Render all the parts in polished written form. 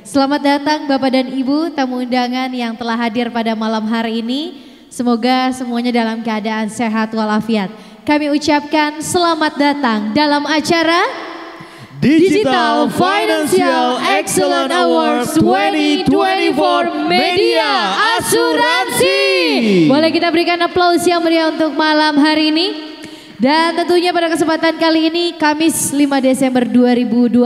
Selamat datang Bapak dan Ibu tamu undangan yang telah hadir pada malam hari ini. Semoga semuanya dalam keadaan sehat walafiat. Kami ucapkan selamat datang dalam acara Digital Financial Excellence Awards 2024 Media Asuransi. Boleh kita berikan aplaus yang meriah untuk malam hari ini. Dan tentunya pada kesempatan kali ini Kamis 5 Desember 2024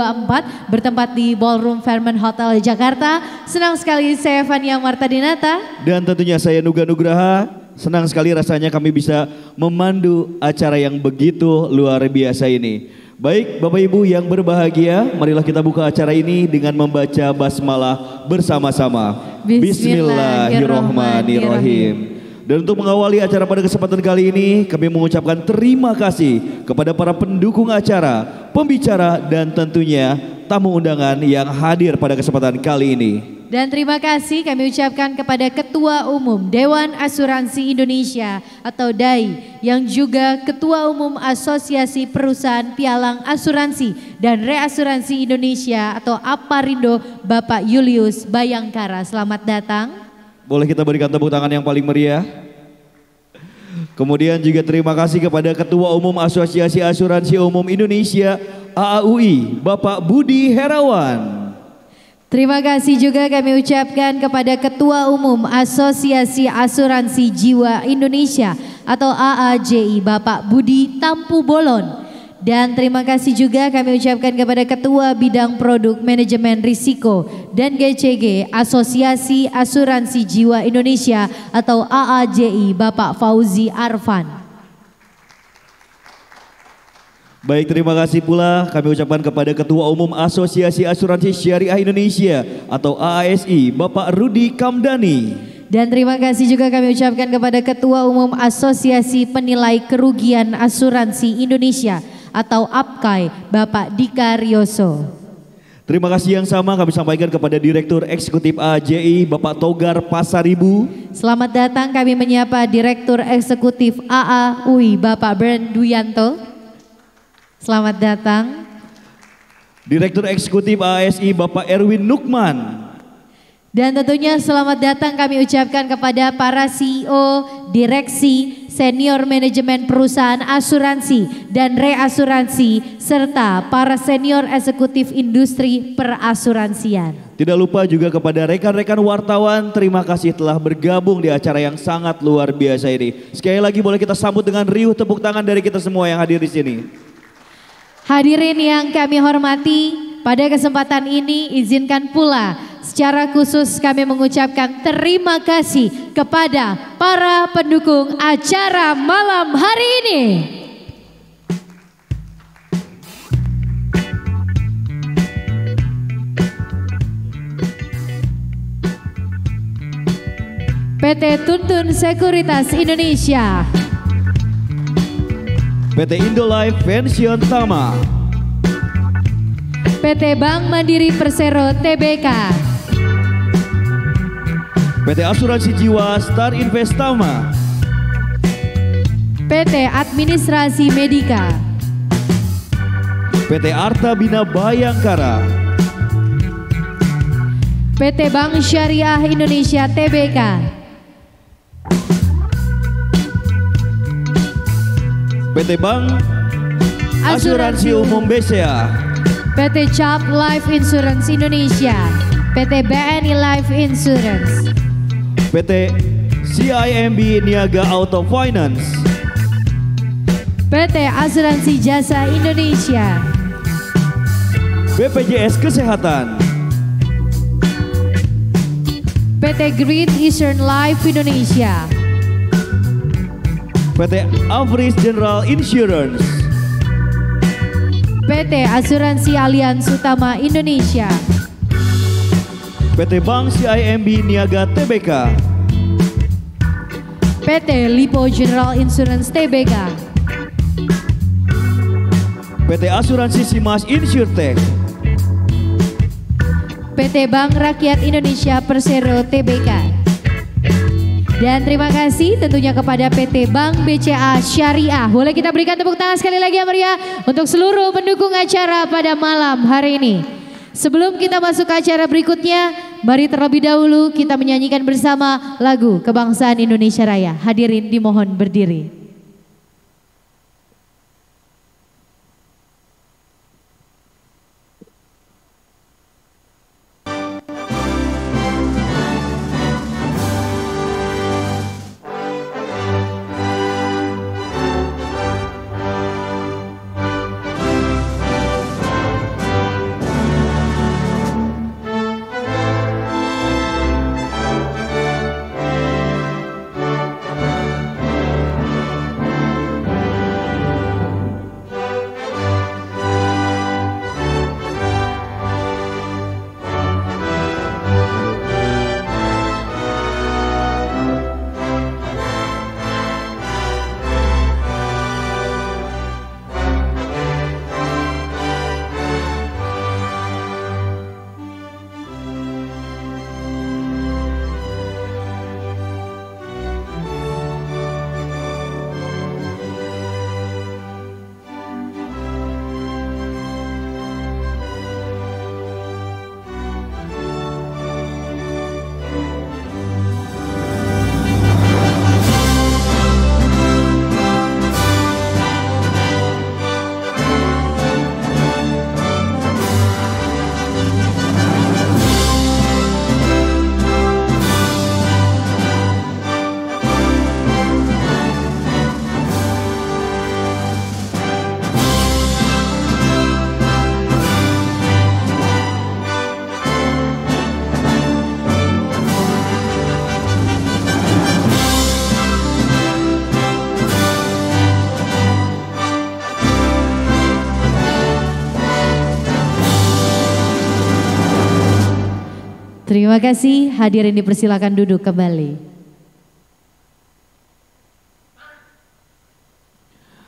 bertempat di Ballroom Fairmont Hotel Jakarta. Senang sekali saya Fania Martadinata. Dan tentunya saya Nuga Nugraha. Senang sekali rasanya kami bisa memandu acara yang begitu luar biasa ini. Baik Bapak Ibu yang berbahagia, marilah kita buka acara ini dengan membaca basmalah bersama-sama. Bismillahirrahmanirrahim. Dan untuk mengawali acara pada kesempatan kali ini, kami mengucapkan terima kasih kepada para pendukung acara, pembicara, dan tentunya tamu undangan yang hadir pada kesempatan kali ini. Dan terima kasih kami ucapkan kepada Ketua Umum Dewan Asuransi Indonesia atau DAI, yang juga Ketua Umum Asosiasi Perusahaan Pialang Asuransi dan Reasuransi Indonesia atau APARindo, Bapak Julius Bayangkara. Selamat datang. Boleh kita berikan tepuk tangan yang paling meriah. Kemudian juga terima kasih kepada Ketua Umum Asosiasi Asuransi Umum Indonesia AAUI, Bapak Budi Herawan. Terima kasih juga kami ucapkan kepada Ketua Umum Asosiasi Asuransi Jiwa Indonesia atau AAJI, Bapak Budi Tampu Bolon. Dan terima kasih juga kami ucapkan kepada Ketua Bidang Produk Manajemen Risiko dan GCG Asosiasi Asuransi Jiwa Indonesia atau AAJI, Bapak Fauzi Arfan. Baik, terima kasih pula kami ucapkan kepada Ketua Umum Asosiasi Asuransi Syariah Indonesia atau AASI, Bapak Rudi Kamdani. Dan terima kasih juga kami ucapkan kepada Ketua Umum Asosiasi Penilai Kerugian Asuransi Indonesia atau APKAI, Bapak Dika Rioso. Terima kasih yang sama kami sampaikan kepada Direktur Eksekutif AAJI, Bapak Togar Pasaribu. Selamat datang kami menyapa Direktur Eksekutif AAUI, Bapak Bernd Duyanto. Selamat datang. Direktur Eksekutif ASI, Bapak Erwin Nukman. Dan tentunya selamat datang kami ucapkan kepada para CEO, direksi, senior manajemen perusahaan asuransi dan reasuransi, serta para senior eksekutif industri perasuransian. Tidak lupa juga kepada rekan-rekan wartawan, terima kasih telah bergabung di acara yang sangat luar biasa ini. Sekali lagi boleh kita sambut dengan riuh tepuk tangan dari kita semua yang hadir di sini. Hadirin yang kami hormati, pada kesempatan ini izinkan pula secara khusus kami mengucapkan terima kasih kepada para pendukung acara malam hari ini. PT Tuntun Sekuritas Indonesia, PT Indolife Pensiun Tama, PT Bank Mandiri Persero Tbk, PT Asuransi Jiwa Star Investama, PT Administrasi Medika, PT Arta Bina Bayangkara, PT Bank Syariah Indonesia Tbk, PT Bank Asuransi Umum BCA, PT CAP Life Insurance Indonesia, PT BNI Life Insurance, PT CIMB Niaga Auto Finance, PT Asuransi Jasa Indonesia, BPJS Kesehatan, PT Great Eastern Life Indonesia, PT Avris General Insurance, PT Asuransi Allianz Utama Indonesia, PT Bank CIMB Niaga Tbk, PT Lipo General Insurance Tbk, PT Asuransi Simas Insurtech, PT Bank Rakyat Indonesia Persero Tbk. Dan terima kasih tentunya kepada PT Bank BCA Syariah. Boleh kita berikan tepuk tangan sekali lagi yang meriah untuk seluruh pendukung acara pada malam hari ini. Sebelum kita masuk ke acara berikutnya, mari terlebih dahulu kita menyanyikan bersama lagu Kebangsaan Indonesia Raya. Hadirin dimohon berdiri. Terima kasih, hadirin dipersilakan duduk kembali.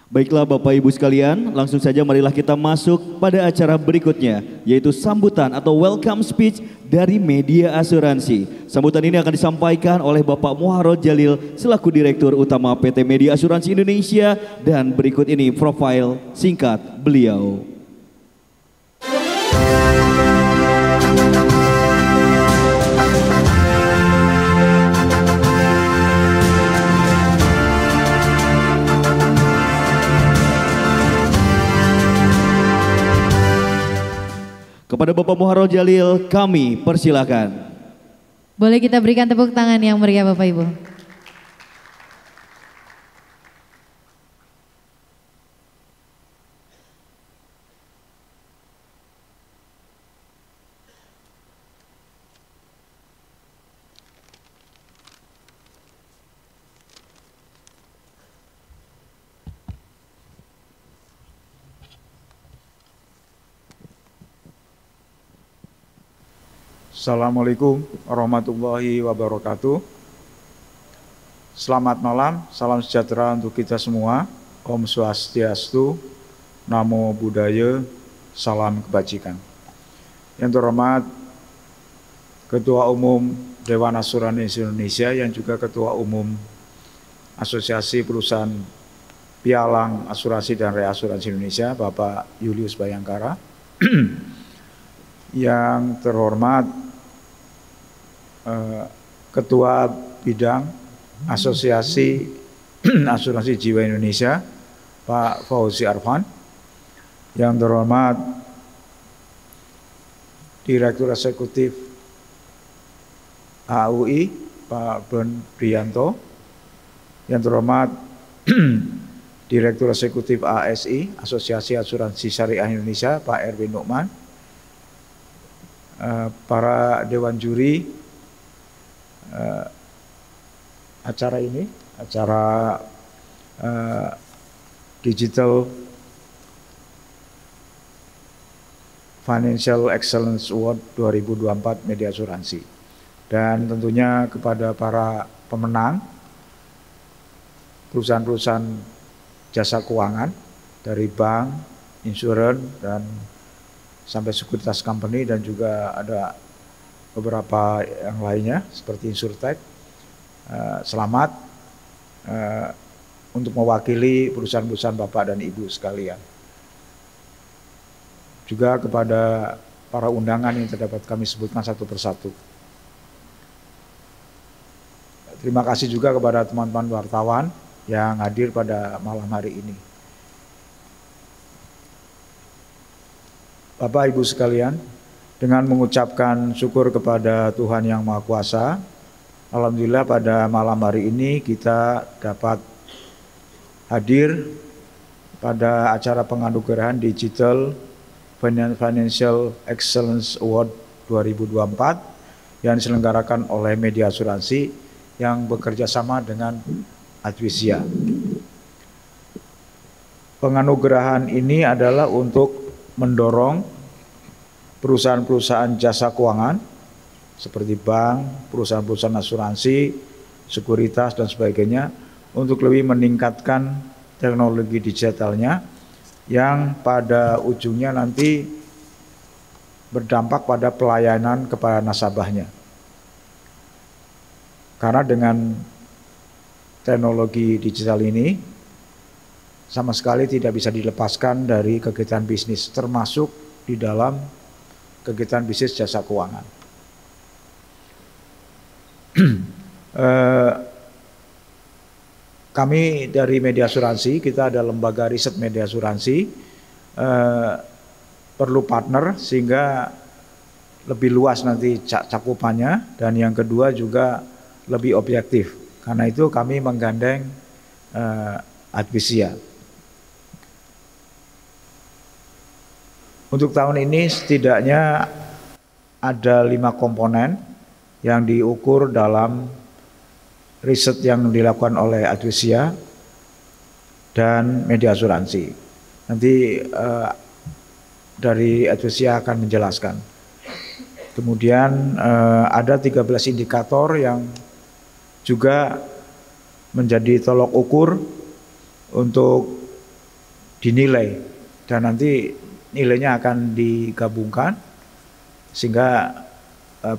Baiklah Bapak Ibu sekalian, langsung saja marilah kita masuk pada acara berikutnya, yaitu sambutan atau welcome speech dari Media Asuransi. Sambutan ini akan disampaikan oleh Bapak Muharrol Jalil selaku Direktur Utama PT Media Asuransi Indonesia, dan berikut ini profil singkat beliau. Kepada Bapak Muharrol Jalil, kami persilakan. Boleh kita berikan tepuk tangan yang meriah Bapak Ibu. Assalamualaikum warahmatullahi wabarakatuh. Selamat malam, salam sejahtera untuk kita semua. Om Swastiastu, Namo Buddhaya, salam kebajikan. Yang terhormat Ketua Umum Dewan Asuransi Indonesia yang juga Ketua Umum Asosiasi Perusahaan Pialang Asuransi dan Reasuransi Indonesia, Bapak Julius Bayangkara. Yang terhormat Ketua Bidang Asosiasi Asuransi Jiwa Indonesia, Pak Fauzi Arfan. Yang terhormat Direktur Eksekutif AUI, Pak Ben Priyanto. Yang terhormat Direktur Eksekutif ASI, Asosiasi Asuransi Syariah Indonesia, Pak Erwin Nukman. Para Dewan Juri acara ini, acara Digital Financial Excellence Award 2024 Media Asuransi. Dan tentunya kepada para pemenang, perusahaan-perusahaan jasa keuangan dari bank, insurans, dan sampai sekuritas company, dan juga ada beberapa yang lainnya seperti Insurtech. Selamat untuk mewakili perusahaan-perusahaan Bapak dan Ibu sekalian. Juga kepada para undangan yang terdapat kami sebutkan satu persatu. Terima kasih juga kepada teman-teman wartawan yang hadir pada malam hari ini. Bapak Ibu sekalian, dengan mengucapkan syukur kepada Tuhan Yang Maha Kuasa, alhamdulillah pada malam hari ini kita dapat hadir pada acara penganugerahan Digital Financial Excellence Award 2024 yang diselenggarakan oleh Media Asuransi yang bekerja sama dengan Advisia. Penganugerahan ini adalah untuk mendorong perusahaan-perusahaan jasa keuangan seperti bank, perusahaan-perusahaan asuransi, sekuritas dan sebagainya untuk lebih meningkatkan teknologi digitalnya yang pada ujungnya nanti berdampak pada pelayanan kepada nasabahnya. Karena dengan teknologi digital ini sama sekali tidak bisa dilepaskan dari kegiatan bisnis, termasuk di dalam kegiatan bisnis jasa keuangan. Kami dari Media Asuransi, kita ada lembaga riset media asuransi, perlu partner sehingga lebih luas nanti cakupannya, dan yang kedua juga lebih objektif. Karena itu kami menggandeng Advisia. Untuk tahun ini setidaknya ada 5 komponen yang diukur dalam riset yang dilakukan oleh Advisia dan Media Asuransi. Nanti dari Advisia akan menjelaskan. Kemudian ada 13 indikator yang juga menjadi tolok ukur untuk dinilai, dan nanti nilainya akan digabungkan sehingga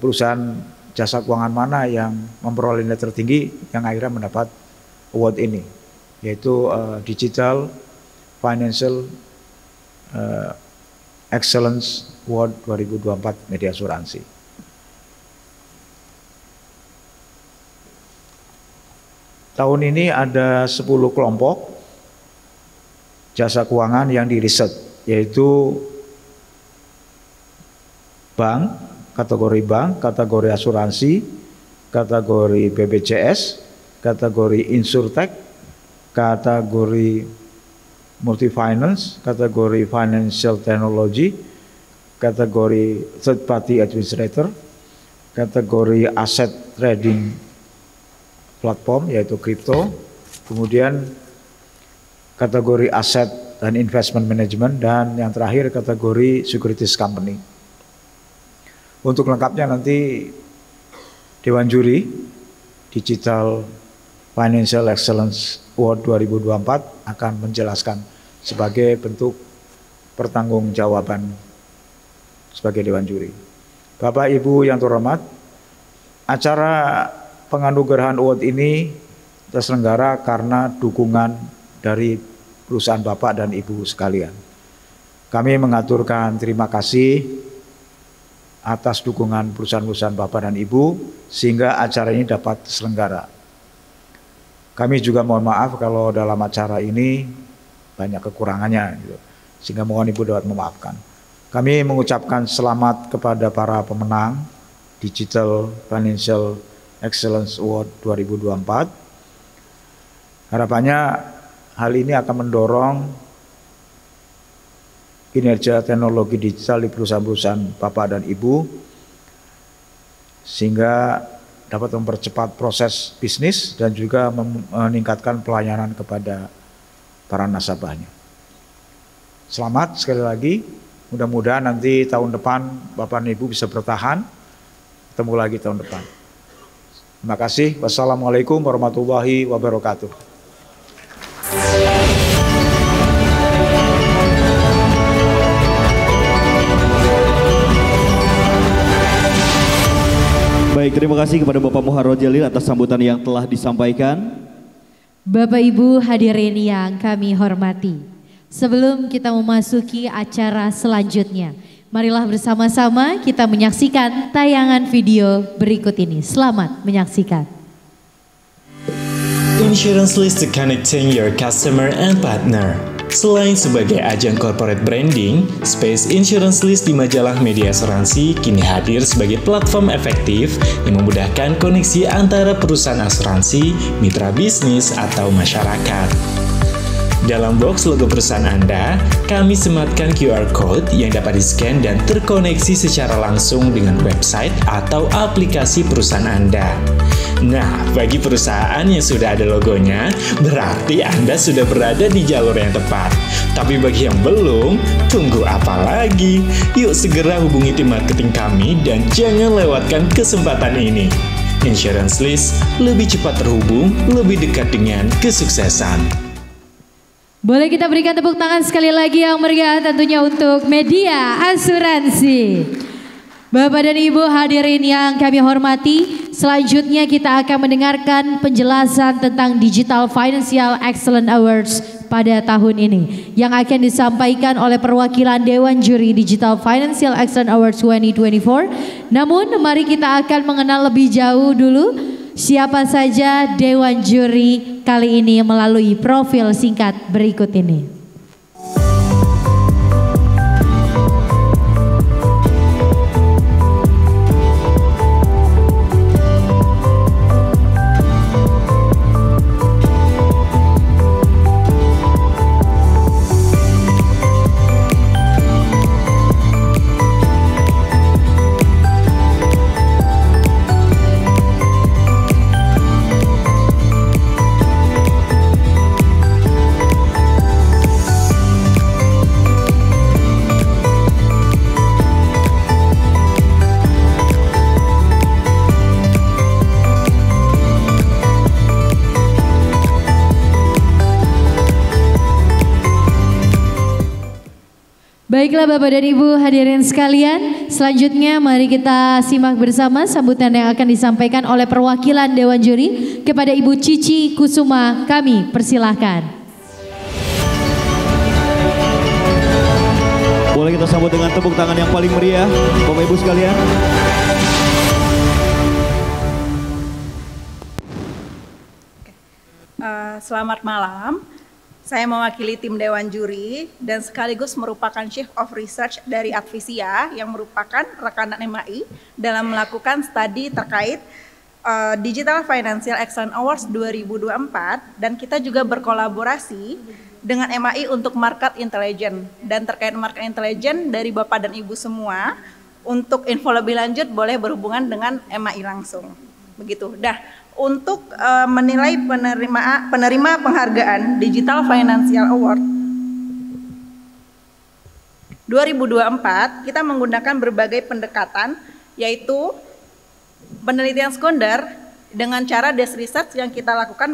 perusahaan jasa keuangan mana yang memperoleh nilai tertinggi yang akhirnya mendapat award ini, yaitu Digital Financial Excellence Award 2024 Media Asuransi. Tahun ini ada 10 kelompok jasa keuangan yang diriset, yaitu bank, kategori bank, kategori asuransi, kategori BPJS, kategori insurtech, kategori multifinance, kategori financial technology, kategori third party administrator, kategori asset trading platform yaitu kripto, kemudian kategori aset dan investment management, dan yang terakhir kategori securities company. Untuk lengkapnya nanti Dewan Juri Digital Financial Excellence Award 2024 akan menjelaskan sebagai bentuk pertanggungjawaban sebagai Dewan Juri. Bapak Ibu yang terhormat, acara penganugerahan award ini terselenggara karena dukungan dari perusahaan Bapak dan Ibu sekalian. Kami mengaturkan terima kasih atas dukungan perusahaan-perusahaan Bapak dan Ibu sehingga acara ini dapat terselenggara. Kami juga mohon maaf kalau dalam acara ini banyak kekurangannya, gitu, sehingga mohon Ibu dapat memaafkan. Kami mengucapkan selamat kepada para pemenang Digital Financial Excellence Award 2024. Harapannya hal ini akan mendorong kinerja teknologi digital di perusahaan-perusahaan Bapak dan Ibu sehingga dapat mempercepat proses bisnis dan juga meningkatkan pelayanan kepada para nasabahnya. Selamat sekali lagi, mudah-mudahan nanti tahun depan Bapak dan Ibu bisa bertahan, ketemu lagi tahun depan. Terima kasih. Wassalamualaikum warahmatullahi wabarakatuh. Baik, terima kasih kepada Bapak Muharrol Jalil atas sambutan yang telah disampaikan. Bapak Ibu hadirin yang kami hormati, sebelum kita memasuki acara selanjutnya, Marilah bersama-sama kita menyaksikan tayangan video berikut ini. Selamat menyaksikan. Insurance List to connecting your customer and partner. Selain sebagai ajang corporate branding, Space Insurance List di majalah media asuransi kini hadir sebagai platform efektif yang memudahkan koneksi antara perusahaan asuransi, mitra bisnis, atau masyarakat. Dalam box logo perusahaan Anda, kami sematkan QR Code yang dapat di-scan dan terkoneksi secara langsung dengan website atau aplikasi perusahaan Anda. Nah, bagi perusahaan yang sudah ada logonya, berarti Anda sudah berada di jalur yang tepat. Tapi bagi yang belum, tunggu apa lagi? Yuk segera hubungi tim marketing kami dan jangan lewatkan kesempatan ini. Insurance List, lebih cepat terhubung, lebih dekat dengan kesuksesan. Boleh kita berikan tepuk tangan sekali lagi yang meriah tentunya untuk media asuransi. Bapak dan Ibu hadirin yang kami hormati, selanjutnya kita akan mendengarkan penjelasan tentang Digital Financial Excellence Awards pada tahun ini yang akan disampaikan oleh perwakilan Dewan Juri Digital Financial Excellence Awards 2024. Namun mari kita akan mengenal lebih jauh dulu siapa saja Dewan Juri kali ini melalui profil singkat berikut ini. Baiklah Bapak dan Ibu hadirin sekalian, selanjutnya mari kita simak bersama sambutan yang akan disampaikan oleh perwakilan Dewan Juri kepada Ibu Cici Kusuma. Kami persilahkan. Boleh kita sambut dengan tepuk tangan yang paling meriah, Bapak Ibu sekalian. Selamat malam. Saya mewakili tim Dewan Juri dan sekaligus merupakan Chief of Research dari Advisia yang merupakan rekanan MAI dalam melakukan studi terkait Digital Financial Excellence Awards 2024 dan kita juga berkolaborasi dengan MAI untuk market intelligence dan terkait market intelligence dari Bapak dan Ibu semua untuk info lebih lanjut boleh berhubungan dengan MAI langsung. Begitu. Untuk menilai penerima penghargaan Digital Financial Award 2024, kita menggunakan berbagai pendekatan, yaitu penelitian sekunder dengan cara desk research yang kita lakukan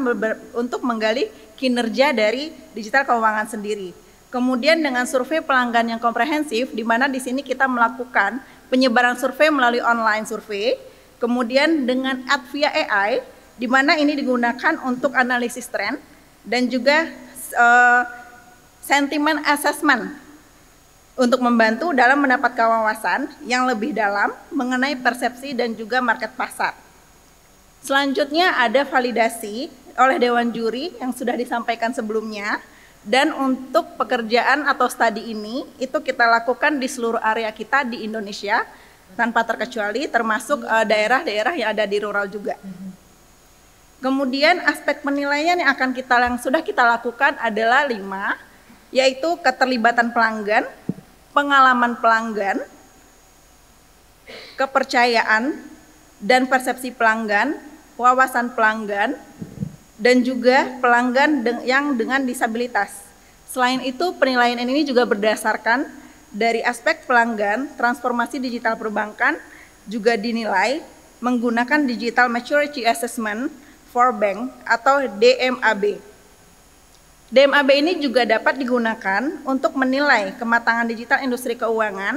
untuk menggali kinerja dari digital keuangan sendiri. Kemudian dengan survei pelanggan yang komprehensif, di mana di sini kita melakukan penyebaran survei melalui online survei. Kemudian dengan Advia AI, di mana ini digunakan untuk analisis tren dan juga sentiment assessment untuk membantu dalam mendapatkan wawasan yang lebih dalam mengenai persepsi dan juga market pasar. Selanjutnya ada validasi oleh Dewan Juri yang sudah disampaikan sebelumnya, dan untuk pekerjaan atau studi ini itu kita lakukan di seluruh area kita di Indonesia tanpa terkecuali, termasuk daerah-daerah yang ada di rural juga. Kemudian aspek penilaian yang sudah kita lakukan adalah 5, yaitu keterlibatan pelanggan, pengalaman pelanggan, kepercayaan dan persepsi pelanggan, wawasan pelanggan, dan juga pelanggan yang dengan disabilitas. Selain itu, penilaian ini juga berdasarkan dari aspek pelanggan, transformasi digital perbankan juga dinilai menggunakan Digital Maturity Assessment for Bank atau DMAB. DMAB ini juga dapat digunakan untuk menilai kematangan digital industri keuangan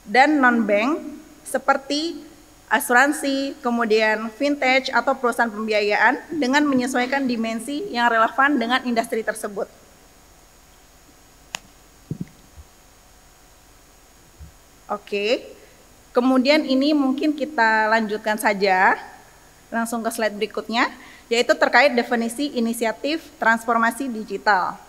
dan non-bank seperti asuransi, kemudian fintech atau perusahaan pembiayaan dengan menyesuaikan dimensi yang relevan dengan industri tersebut. Oke. Kemudian ini mungkin kita lanjutkan saja langsung ke slide berikutnya, yaitu terkait definisi inisiatif transformasi digital.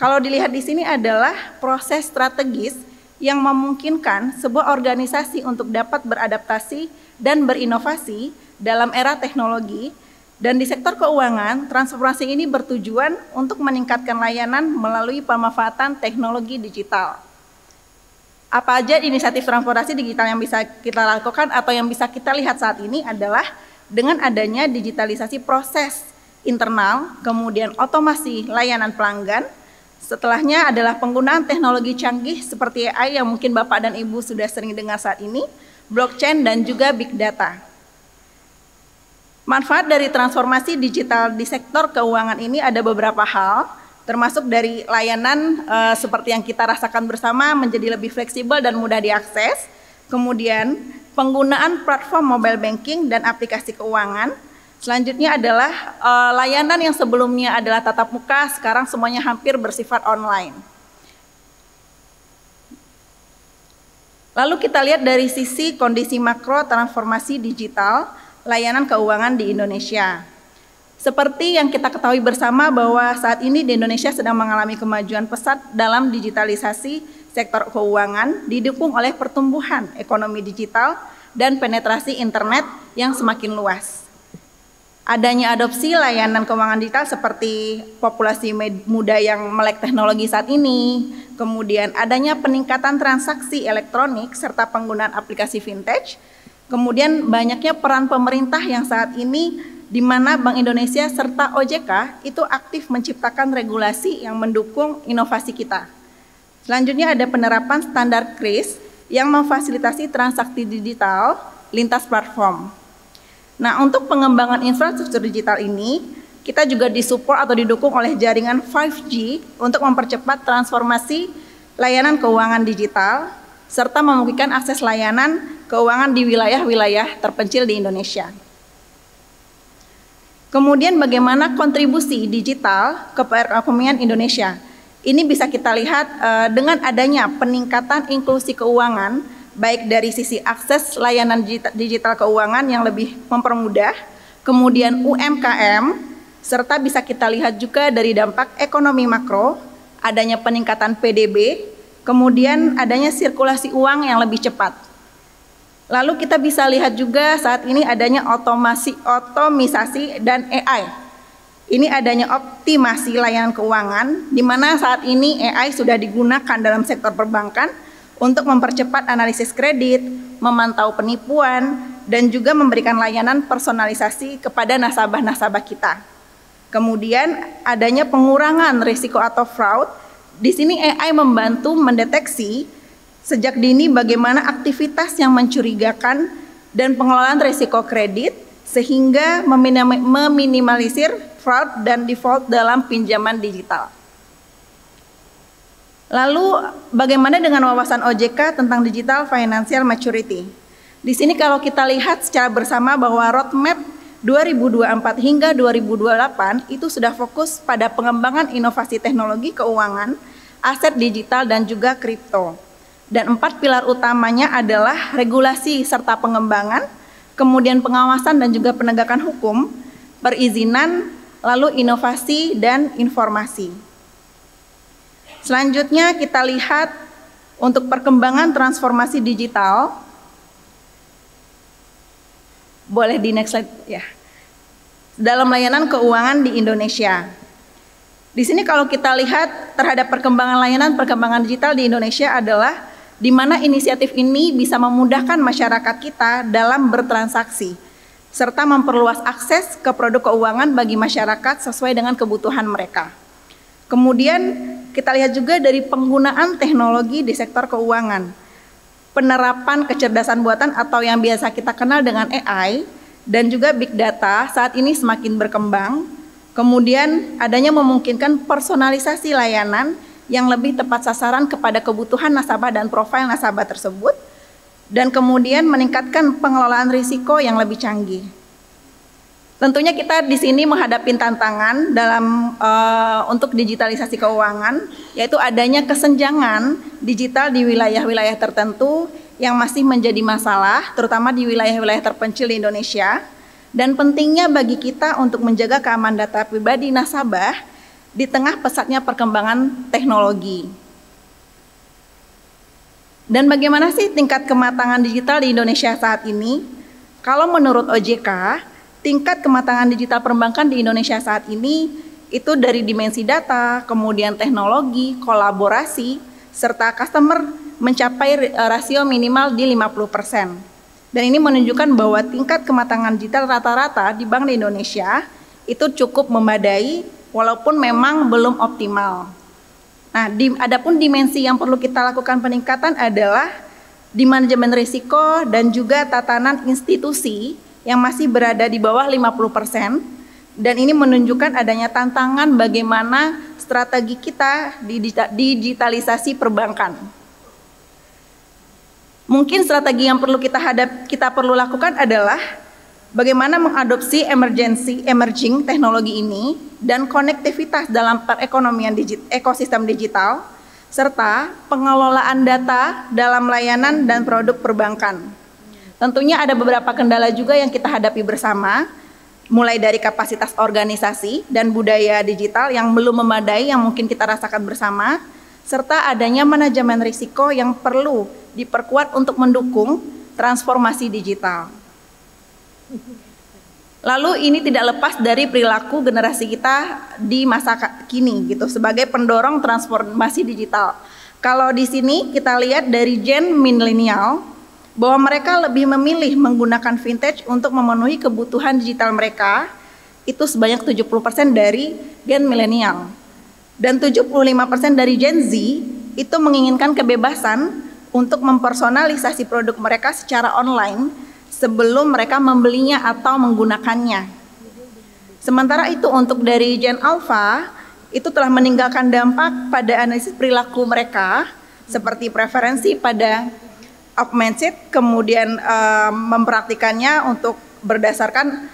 Kalau dilihat di sini adalah proses strategis yang memungkinkan sebuah organisasi untuk dapat beradaptasi dan berinovasi dalam era teknologi, dan di sektor keuangan, transformasi ini bertujuan untuk meningkatkan layanan melalui pemanfaatan teknologi digital. Apa aja inisiatif transformasi digital yang bisa kita lakukan atau yang bisa kita lihat saat ini adalah dengan adanya digitalisasi proses internal, kemudian otomasi layanan pelanggan, setelahnya adalah penggunaan teknologi canggih seperti AI yang mungkin Bapak dan Ibu sudah sering dengar saat ini, blockchain dan juga big data. Manfaat dari transformasi digital di sektor keuangan ini ada beberapa hal, termasuk dari layanan seperti yang kita rasakan bersama menjadi lebih fleksibel dan mudah diakses, kemudian penggunaan platform mobile banking dan aplikasi keuangan. Selanjutnya adalah layanan yang sebelumnya adalah tatap muka, sekarang semuanya hampir bersifat online. Lalu kita lihat dari sisi kondisi makro transformasi digital layanan keuangan di Indonesia. Seperti yang kita ketahui bersama bahwa saat ini di Indonesia sedang mengalami kemajuan pesat dalam digitalisasi sektor keuangan, didukung oleh pertumbuhan ekonomi digital dan penetrasi internet yang semakin luas. Adanya adopsi layanan keuangan digital seperti populasi muda yang melek teknologi saat ini, kemudian adanya peningkatan transaksi elektronik serta penggunaan aplikasi vintage, kemudian banyaknya peran pemerintah yang saat ini di mana Bank Indonesia serta OJK itu aktif menciptakan regulasi yang mendukung inovasi kita. Selanjutnya ada penerapan standar KRIS yang memfasilitasi transaksi digital lintas platform. Nah, untuk pengembangan infrastruktur digital ini, kita juga disupport atau didukung oleh jaringan 5G untuk mempercepat transformasi layanan keuangan digital, serta memungkinkan akses layanan keuangan di wilayah-wilayah terpencil di Indonesia. Kemudian bagaimana kontribusi digital ke perekonomian Indonesia? Ini bisa kita lihat dengan adanya peningkatan inklusi keuangan, baik dari sisi akses layanan digital keuangan yang lebih mempermudah, kemudian UMKM, serta bisa kita lihat juga dari dampak ekonomi makro, adanya peningkatan PDB, kemudian adanya sirkulasi uang yang lebih cepat. Lalu kita bisa lihat juga saat ini adanya otomisasi dan AI. Ini adanya optimasi layanan keuangan, di mana saat ini AI sudah digunakan dalam sektor perbankan untuk mempercepat analisis kredit, memantau penipuan, dan juga memberikan layanan personalisasi kepada nasabah-nasabah kita. Kemudian adanya pengurangan risiko atau fraud. Di sini AI membantu mendeteksi sejak dini bagaimana aktivitas yang mencurigakan dan pengelolaan risiko kredit sehingga meminimalisir fraud dan default dalam pinjaman digital. Lalu bagaimana dengan wawasan OJK tentang digital financial maturity? Di sini kalau kita lihat secara bersama bahwa roadmap 2024 hingga 2028 itu sudah fokus pada pengembangan inovasi teknologi keuangan, aset digital dan juga kripto. Dan 4 pilar utamanya adalah regulasi serta pengembangan, kemudian pengawasan dan juga penegakan hukum, perizinan, lalu inovasi dan informasi. Selanjutnya kita lihat untuk perkembangan transformasi digital. Boleh di next slide ya. Dalam layanan keuangan di Indonesia. Di sini kalau kita lihat terhadap perkembangan layanan perkembangan digital di Indonesia adalah di mana inisiatif ini bisa memudahkan masyarakat kita dalam bertransaksi serta memperluas akses ke produk keuangan bagi masyarakat sesuai dengan kebutuhan mereka. Kemudian kita lihat juga dari penggunaan teknologi di sektor keuangan. Penerapan kecerdasan buatan atau yang biasa kita kenal dengan AI dan juga big data saat ini semakin berkembang. Kemudian adanya memungkinkan personalisasi layanan yang lebih tepat sasaran kepada kebutuhan nasabah dan profil nasabah tersebut, dan kemudian meningkatkan pengelolaan risiko yang lebih canggih. Tentunya kita di sini menghadapi tantangan dalam untuk digitalisasi keuangan, yaitu adanya kesenjangan digital di wilayah-wilayah tertentu yang masih menjadi masalah, terutama di wilayah-wilayah terpencil di Indonesia. Dan pentingnya bagi kita untuk menjaga keamanan data pribadi nasabah di tengah pesatnya perkembangan teknologi. Dan bagaimana sih tingkat kematangan digital di Indonesia saat ini? Kalau menurut OJK, tingkat kematangan digital perbankan di Indonesia saat ini itu dari dimensi data, kemudian teknologi, kolaborasi, serta customer mencapai rasio minimal di 50%. Dan ini menunjukkan bahwa tingkat kematangan digital rata-rata di bank di Indonesia itu cukup memadai walaupun memang belum optimal. Nah, adapun dimensi yang perlu kita lakukan peningkatan adalah di manajemen risiko dan juga tatanan institusi yang masih berada di bawah 50%, dan ini menunjukkan adanya tantangan bagaimana strategi kita di digitalisasi perbankan. Mungkin strategi yang perlu kita perlu lakukan adalah bagaimana mengadopsi emerging teknologi ini dan konektivitas dalam perekonomian ekosistem digital, serta pengelolaan data dalam layanan dan produk perbankan. Tentunya ada beberapa kendala juga yang kita hadapi bersama, mulai dari kapasitas organisasi dan budaya digital yang belum memadai yang mungkin kita rasakan bersama, serta adanya manajemen risiko yang perlu diperkuat untuk mendukung transformasi digital. Lalu ini tidak lepas dari perilaku generasi kita di masa kini gitu sebagai pendorong transformasi digital. Kalau di sini kita lihat dari gen milenial bahwa mereka lebih memilih menggunakan vintage untuk memenuhi kebutuhan digital mereka itu sebanyak 70% dari gen milenial. Dan 75% dari Gen Z itu menginginkan kebebasan untuk mempersonalisasi produk mereka secara online sebelum mereka membelinya atau menggunakannya. Sementara itu untuk dari Gen Alpha itu telah meninggalkan dampak pada analisis perilaku mereka seperti preferensi pada augmented, kemudian mempraktikannya untuk berdasarkan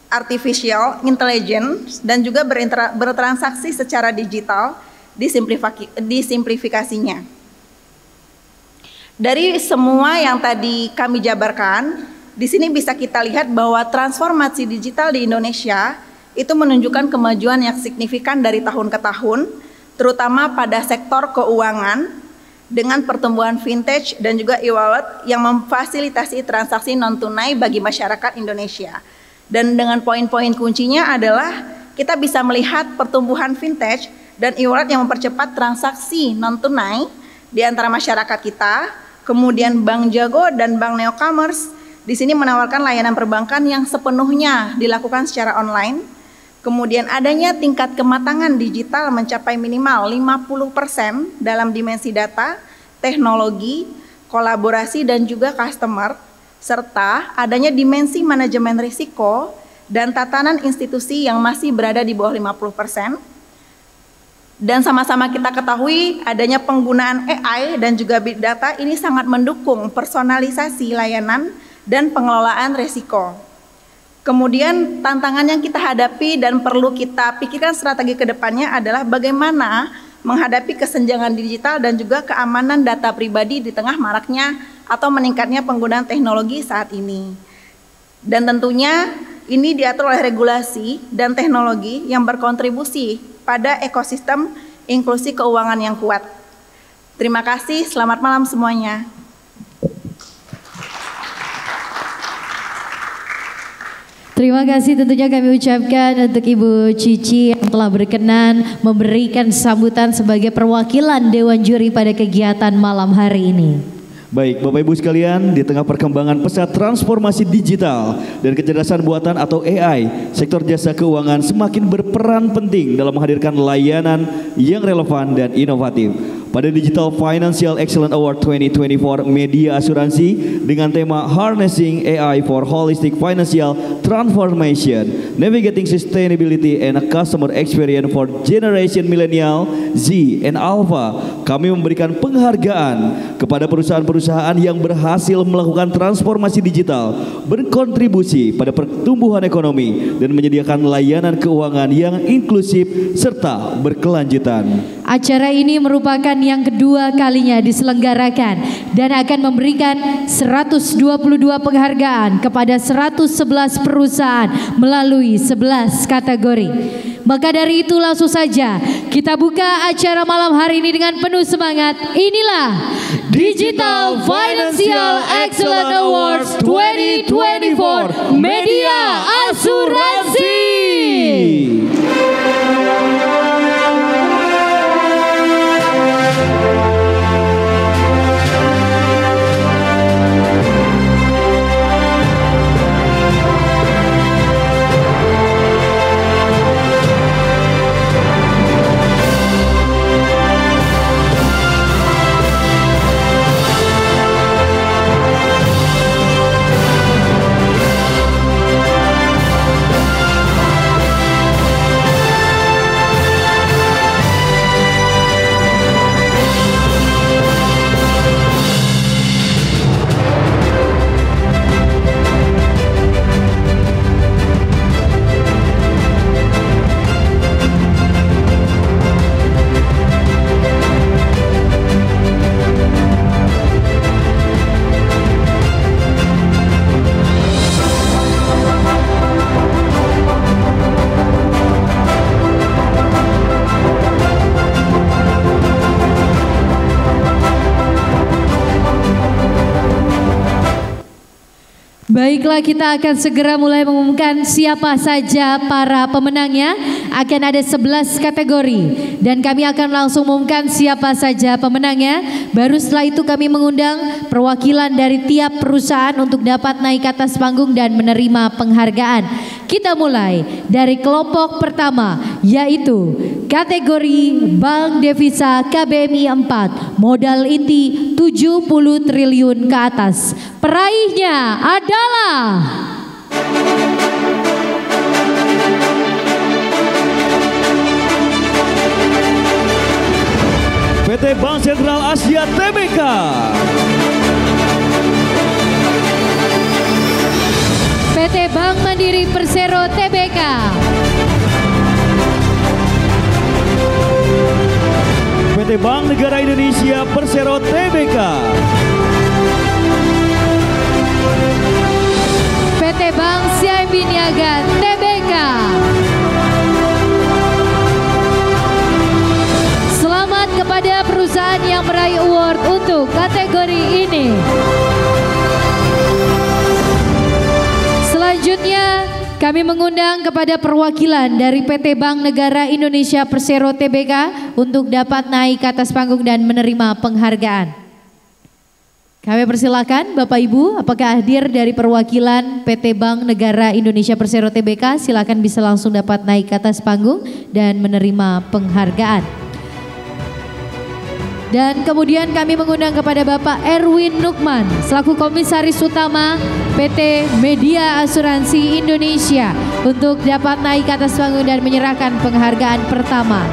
artificial intelligence dan juga bertransaksi secara digital disimplifikasinya. Dari semua yang tadi kami jabarkan, di sini bisa kita lihat bahwa transformasi digital di Indonesia itu menunjukkan kemajuan yang signifikan dari tahun ke tahun, terutama pada sektor keuangan dengan pertumbuhan vintage dan juga e-wallet yang memfasilitasi transaksi non-tunai bagi masyarakat Indonesia. Dan dengan poin-poin kuncinya adalah kita bisa melihat pertumbuhan vintage dan e-wallet yang mempercepat transaksi non-tunai di antara masyarakat kita. Kemudian Bank Jago dan Bank Neocommerce di sini menawarkan layanan perbankan yang sepenuhnya dilakukan secara online. Kemudian adanya tingkat kematangan digital mencapai minimal 50% dalam dimensi data, teknologi, kolaborasi dan juga customer, serta adanya dimensi manajemen risiko dan tatanan institusi yang masih berada di bawah 50%. Dan sama-sama kita ketahui adanya penggunaan AI dan juga big data ini sangat mendukung personalisasi layanan dan pengelolaan risiko. Kemudian tantangan yang kita hadapi dan perlu kita pikirkan strategi ke depannya adalah bagaimana menghadapi kesenjangan digital dan juga keamanan data pribadi di tengah maraknya atau meningkatnya penggunaan teknologi saat ini. Dan tentunya ini diatur oleh regulasi dan teknologi yang berkontribusi pada ekosistem inklusi keuangan yang kuat. Terima kasih, selamat malam semuanya. Terima kasih tentunya kami ucapkan untuk Ibu Cici yang telah berkenan memberikan sambutan sebagai perwakilan Dewan Juri pada kegiatan malam hari ini. Baik, Bapak Ibu sekalian, di tengah perkembangan pesat transformasi digital dan kecerdasan buatan atau AI, sektor jasa keuangan semakin berperan penting dalam menghadirkan layanan yang relevan dan inovatif. Pada Digital Financial Excellence Award 2024 Media Asuransi dengan tema Harnessing AI for Holistic Financial Transformation, Navigating Sustainability and Customer Experience for Generation Millennial, Z, and Alpha. Kami memberikan penghargaan kepada perusahaan-perusahaan yang berhasil melakukan transformasi digital, berkontribusi pada pertumbuhan ekonomi, dan menyediakan layanan keuangan yang inklusif serta berkelanjutan. Acara ini merupakan yang kedua kalinya diselenggarakan dan akan memberikan 122 penghargaan kepada 111 perusahaan melalui 11 kategori. Maka dari itu langsung saja kita buka acara malam hari ini dengan penuh semangat. Inilah Digital Financial Excellence Awards 2024 Media Asuransi. Baiklah, kita akan segera mulai mengumumkan siapa saja para pemenangnya. Akan ada 11 kategori dan kami akan langsung mengumumkan siapa saja pemenangnya. Baru setelah itu kami mengundang perwakilan dari tiap perusahaan untuk dapat naik ke atas panggung dan menerima penghargaan. Kita mulai dari kelompok pertama, yaitu kategori Bank Devisa KBMI 4, modal inti 70 triliun ke atas. Peraihnya adalah PT Bank Sentral Asia Tbk. PT Bank Mandiri Persero Tbk. PT Bank Negara Indonesia Persero Tbk. PT Bank CIMB Niaga Tbk. Selamat kepada perusahaan yang meraih award untuk kategori ini. Selanjutnya kami mengundang kepada perwakilan dari PT Bank Negara Indonesia Persero Tbk untuk dapat naik ke atas panggung dan menerima penghargaan. Kami persilakan Bapak Ibu, apakah hadir dari perwakilan PT Bank Negara Indonesia Persero Tbk? Silakan bisa langsung dapat naik ke atas panggung dan menerima penghargaan. Dan kemudian kami mengundang kepada Bapak Erwin Nukman selaku Komisaris Utama PT Media Asuransi Indonesia untuk dapat naik ke atas panggung dan menyerahkan penghargaan pertama.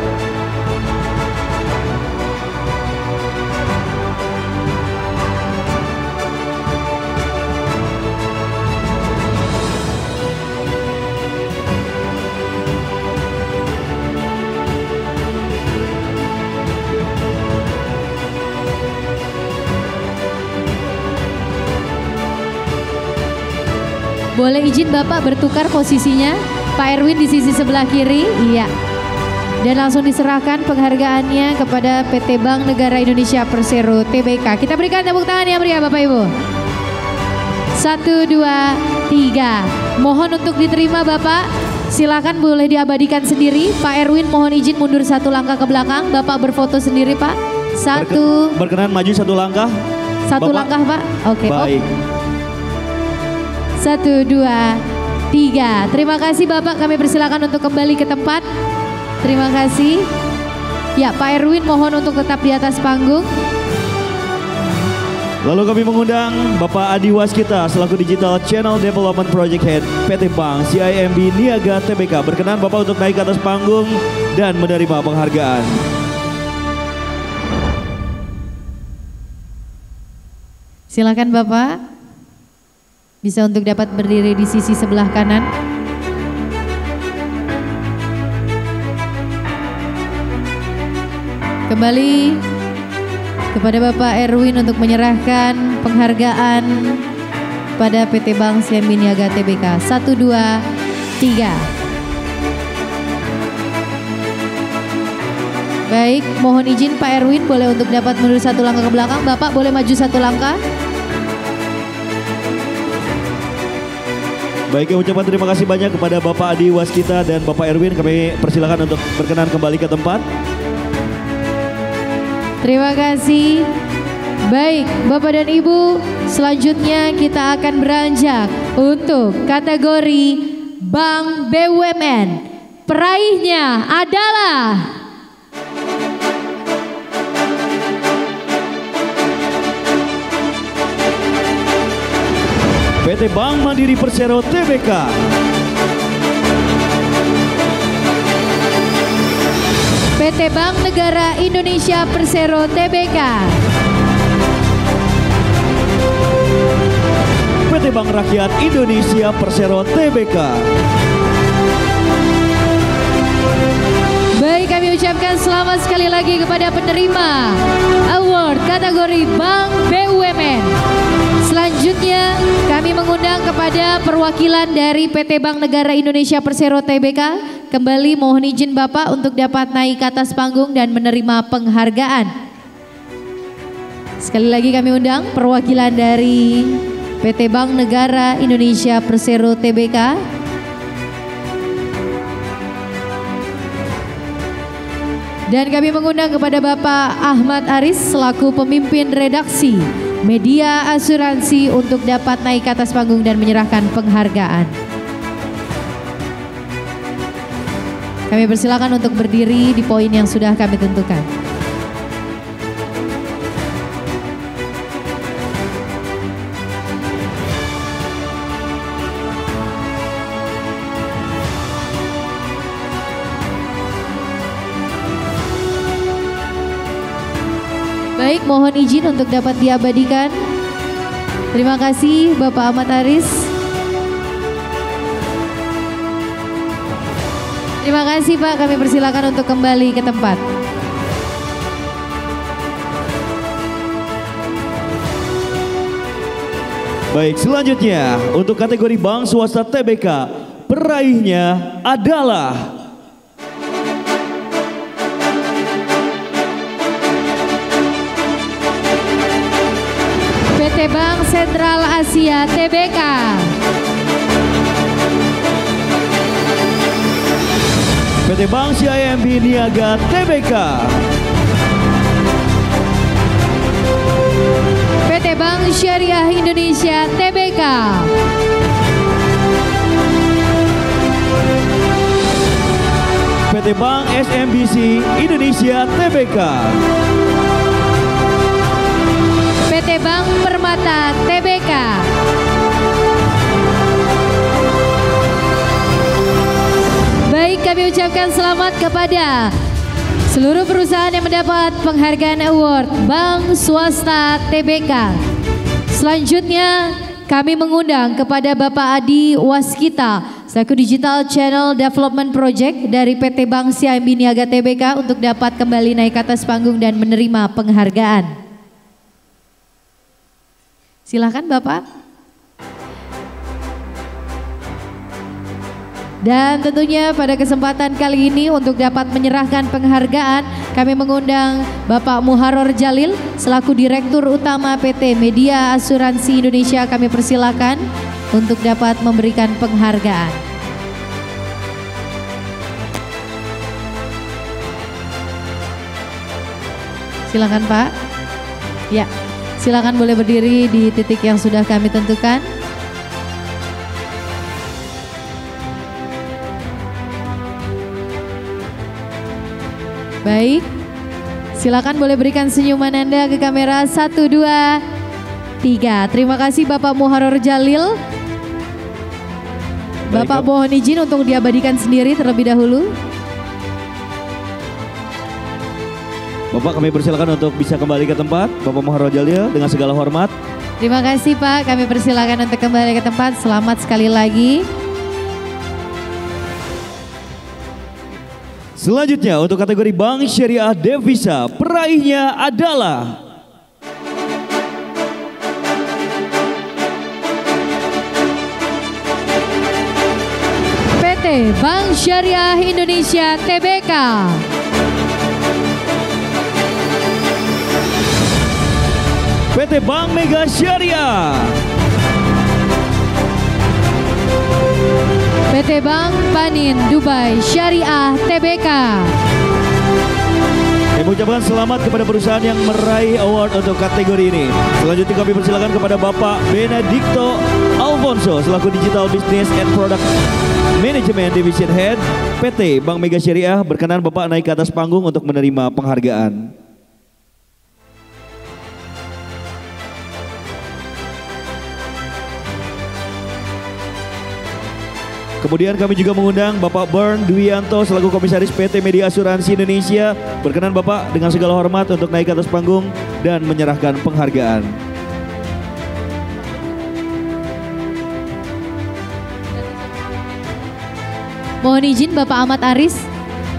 Boleh izin Bapak bertukar posisinya, Pak Erwin di sisi sebelah kiri, iya. Dan langsung diserahkan penghargaannya kepada PT Bank Negara Indonesia Persero Tbk. Kita berikan tepuk tangan yang meriah Bapak Ibu. 1, 2, 3. Mohon untuk diterima Bapak. Silakan boleh diabadikan sendiri. Pak Erwin mohon izin mundur 1 langkah ke belakang. Bapak berfoto sendiri Pak. 1. Berkenan maju 1 langkah. 1 langkah Pak. Oke. Baik. 1, 2, 3. Terima kasih Bapak, kami persilakan untuk kembali ke tempat. Terima kasih. Ya, Pak Erwin mohon untuk tetap di atas panggung. Lalu kami mengundang Bapak Adi Waskita selaku Digital Channel Development Project Head PT Bank CIMB Niaga Tbk. Berkenan Bapak untuk naik ke atas panggung dan menerima penghargaan. Silakan Bapak, bisa untuk dapat berdiri di sisi sebelah kanan. Kembali kepada Bapak Erwin untuk menyerahkan penghargaan pada PT Bank CIMB Niaga Tbk. 1, 2, 3. Baik, mohon izin Pak Erwin boleh untuk dapat mundur 1 langkah ke belakang. Bapak boleh maju 1 langkah. Baik, ucapan terima kasih banyak kepada Bapak Adi Waskita dan Bapak Erwin. Kami persilakan untuk berkenan kembali ke tempat. Terima kasih. Baik, Bapak dan Ibu, selanjutnya kita akan beranjak untuk kategori Bank BUMN. Peraihnya adalah PT Bank Mandiri Persero Tbk. PT Bank Negara Indonesia Persero Tbk. PT Bank Rakyat Indonesia Persero Tbk. Baik, kami ucapkan selamat sekali lagi kepada penerima award kategori Bank BUMN. Selanjutnya kami mengundang kepada perwakilan dari PT Bank Negara Indonesia Persero Tbk. Kembali mohon izin Bapak untuk dapat naik ke atas panggung dan menerima penghargaan. Sekali lagi kami undang perwakilan dari PT Bank Negara Indonesia Persero Tbk. Dan kami mengundang kepada Bapak Ahmad Aris selaku pemimpin redaksi Media Asuransi untuk dapat naik ke atas panggung dan menyerahkan penghargaan. Kami persilakan untuk berdiri di poin yang sudah kami tentukan. Baik, mohon izin untuk dapat diabadikan. Terima kasih Bapak Ahmad Aris. Terima kasih Pak, kami persilakan untuk kembali ke tempat. Baik, selanjutnya untuk kategori Bank Swasta Tbk, peraihnya adalah PT Bank Sentral Asia Tbk. PT Bank CIMB Niaga Tbk. PT Bank Syariah Indonesia Tbk. PT Bank SMBC Indonesia Tbk. PT Bank Permata Tbk. Baik, kami ucapkan selamat kepada seluruh perusahaan yang mendapat penghargaan award Bank Swasta Tbk. Selanjutnya kami mengundang kepada Bapak Adi Waskita selaku Digital Channel Development Project dari PT Bank CIMB Niaga Tbk untuk dapat kembali naik ke atas panggung dan menerima penghargaan. Silakan Bapak. Dan tentunya pada kesempatan kali ini untuk dapat menyerahkan penghargaan, kami mengundang Bapak Muharor Jalil selaku Direktur Utama PT Media Asuransi Indonesia. Kami persilakan untuk dapat memberikan penghargaan. Silakan Pak. Ya, silakan boleh berdiri di titik yang sudah kami tentukan. Baik, silakan boleh berikan senyuman Anda ke kamera. 1, 2, 3. Terima kasih Bapak Muharrar Jalil. Bapak mohon izin untuk diabadikan sendiri terlebih dahulu. Bapak kami persilakan untuk bisa kembali ke tempat. Bapak Muharrar Jalil dengan segala hormat. Terima kasih Pak, kami persilakan untuk kembali ke tempat. Selamat sekali lagi. Selanjutnya untuk kategori Bank Syariah Devisa, peraihnya adalah PT Bank Syariah Indonesia Tbk. PT Bank Mega Syariah, PT Bank Panin Dubai Syariah Tbk. Kami ucapkan selamat kepada perusahaan yang meraih award untuk kategori ini. Selanjutnya kami persilakan kepada Bapak Benedicto Alfonso selaku Digital Business and Product Management Division Head PT Bank Mega Syariah. Berkenan Bapak naik ke atas panggung untuk menerima penghargaan. Kemudian kami juga mengundang Bapak Bern Dwianto selaku Komisaris PT Media Asuransi Indonesia. Berkenan Bapak dengan segala hormat untuk naik ke atas panggung dan menyerahkan penghargaan. Mohon izin Bapak Ahmad Aris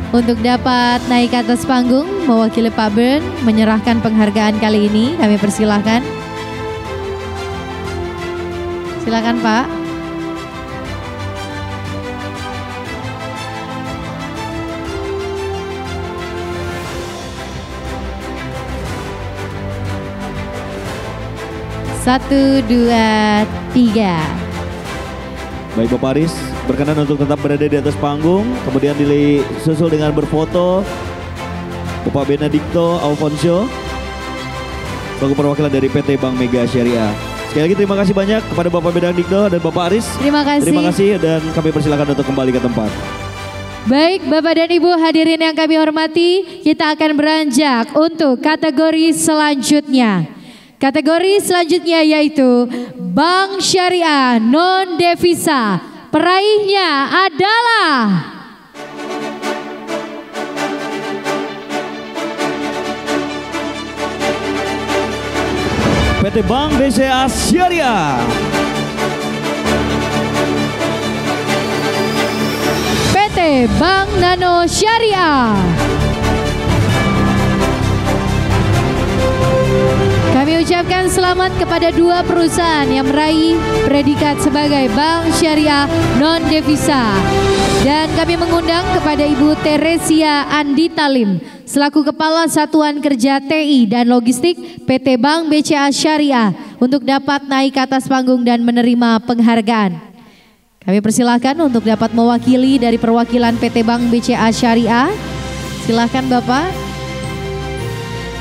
untuk dapat naik ke atas panggung mewakili Pak Bern menyerahkan penghargaan kali ini. Kami persilahkan. Silakan Pak. Satu, dua, tiga. Baik Bapak Aris, berkenan untuk tetap berada di atas panggung. Kemudian disusul dengan berfoto Bapak Benedicto Alfonso selaku perwakilan dari PT Bank Mega Syariah. Sekali lagi terima kasih banyak kepada Bapak Benedicto dan Bapak Aris. Terima kasih. Terima kasih dan kami persilakan untuk kembali ke tempat. Baik Bapak dan Ibu hadirin yang kami hormati, kita akan beranjak untuk kategori selanjutnya. Kategori selanjutnya yaitu Bank Syariah Non Devisa. Peraihnya adalah PT Bank BCA Syariah, PT Bank Nano Syariah. Kami ucapkan selamat kepada dua perusahaan yang meraih predikat sebagai Bank Syariah Non-Devisa. Dan kami mengundang kepada Ibu Teresia Andi Talim selaku Kepala Satuan Kerja TI dan Logistik PT Bank BCA Syariah untuk dapat naik ke atas panggung dan menerima penghargaan. Kami persilahkan untuk dapat mewakili dari perwakilan PT Bank BCA Syariah. Silakan Bapak.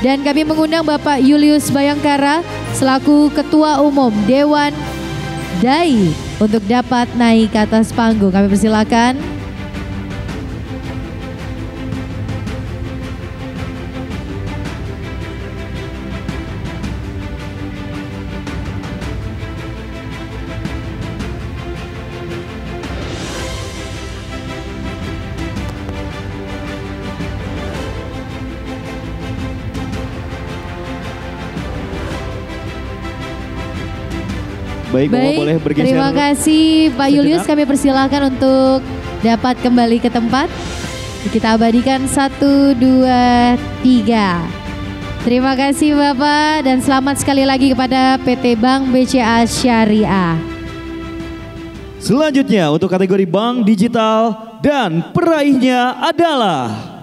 Dan kami mengundang Bapak Julius Bayangkara selaku Ketua Umum Dewan DAI untuk dapat naik ke atas panggung. Kami persilakan. Baik, Bapak boleh bergeser. Terima kasih Pak Julius, kami persilahkan untuk dapat kembali ke tempat. Kita abadikan 1, 2, 3. Terima kasih Bapak dan selamat sekali lagi kepada PT Bank BCA Syariah. Selanjutnya untuk kategori Bank Digital dan peraihnya adalah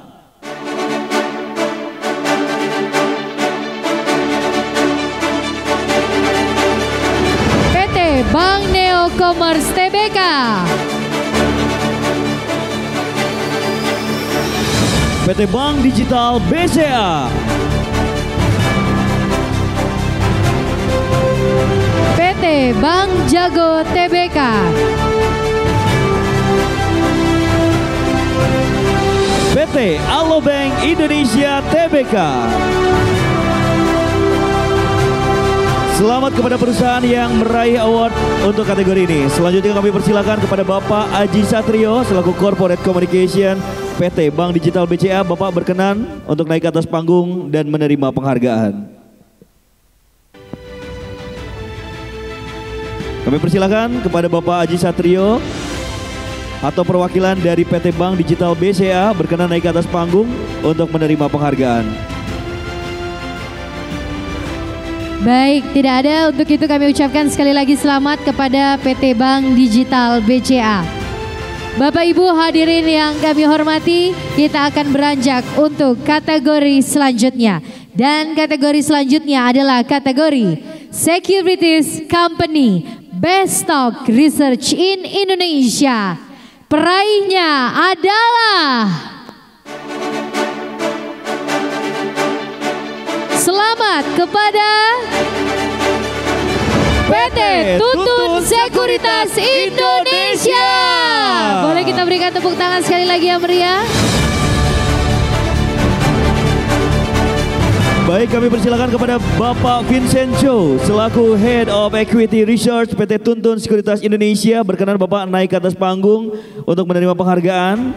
Bank Neo Commerce Tbk. PT Bank Digital BCA, PT Bank Jago Tbk, PT Alobank Indonesia Tbk. Selamat kepada perusahaan yang meraih award untuk kategori ini. Selanjutnya kami persilakan kepada Bapak Aji Satrio selaku Corporate Communication PT Bank Digital BCA. Bapak berkenan untuk naik ke atas panggung dan menerima penghargaan. Kami persilakan kepada Bapak Aji Satrio atau perwakilan dari PT Bank Digital BCA berkenan naik ke atas panggung untuk menerima penghargaan. Baik, tidak ada. Untuk itu kami ucapkan sekali lagi selamat kepada PT Bank Digital BCA. Bapak Ibu hadirin yang kami hormati, kita akan beranjak untuk kategori selanjutnya. Dan kategori selanjutnya adalah kategori Securities Company Best Stock Research in Indonesia. Peraihnya adalah selamat kepada PT Tuntun Sekuritas Indonesia. Boleh kita berikan tepuk tangan sekali lagi yang meriah. Baik, kami persilakan kepada Bapak Vincent Cho selaku Head of Equity Research PT Tuntun Sekuritas Indonesia. Berkenan Bapak naik ke atas panggung untuk menerima penghargaan.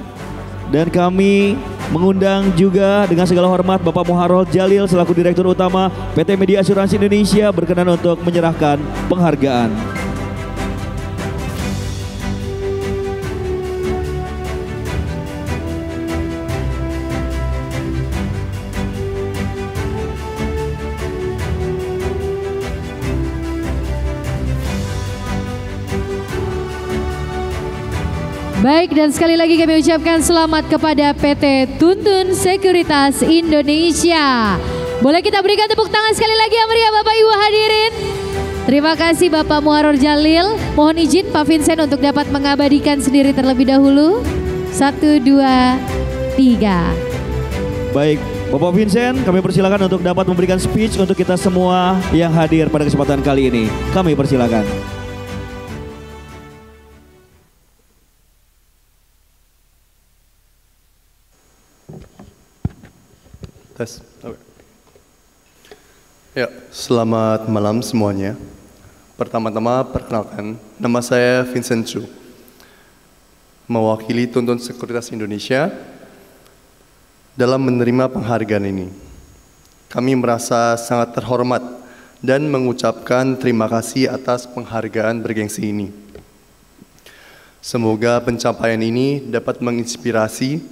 Dan kami mengundang juga dengan segala hormat Bapak Muharol Jalil selaku Direktur Utama PT Media Asuransi Indonesia berkenan untuk menyerahkan penghargaan. Baik, dan sekali lagi kami ucapkan selamat kepada PT Tuntun Sekuritas Indonesia. Boleh kita berikan tepuk tangan sekali lagi yang meriah Bapak Ibu hadirin. Terima kasih Bapak Muharol Jalil. Mohon izin Pak Vincent untuk dapat mengabadikan sendiri terlebih dahulu. 1, 2, 3. Baik, Bapak Vincent, kami persilakan untuk dapat memberikan speech untuk kita semua yang hadir pada kesempatan kali ini. Kami persilakan. Tes. Okay. Ya, selamat malam semuanya. Pertama-tama perkenalkan, nama saya Vincent Chu. Mewakili Tuntun Sekuritas Indonesia dalam menerima penghargaan ini. Kami merasa sangat terhormat dan mengucapkan terima kasih atas penghargaan bergengsi ini. Semoga pencapaian ini dapat menginspirasi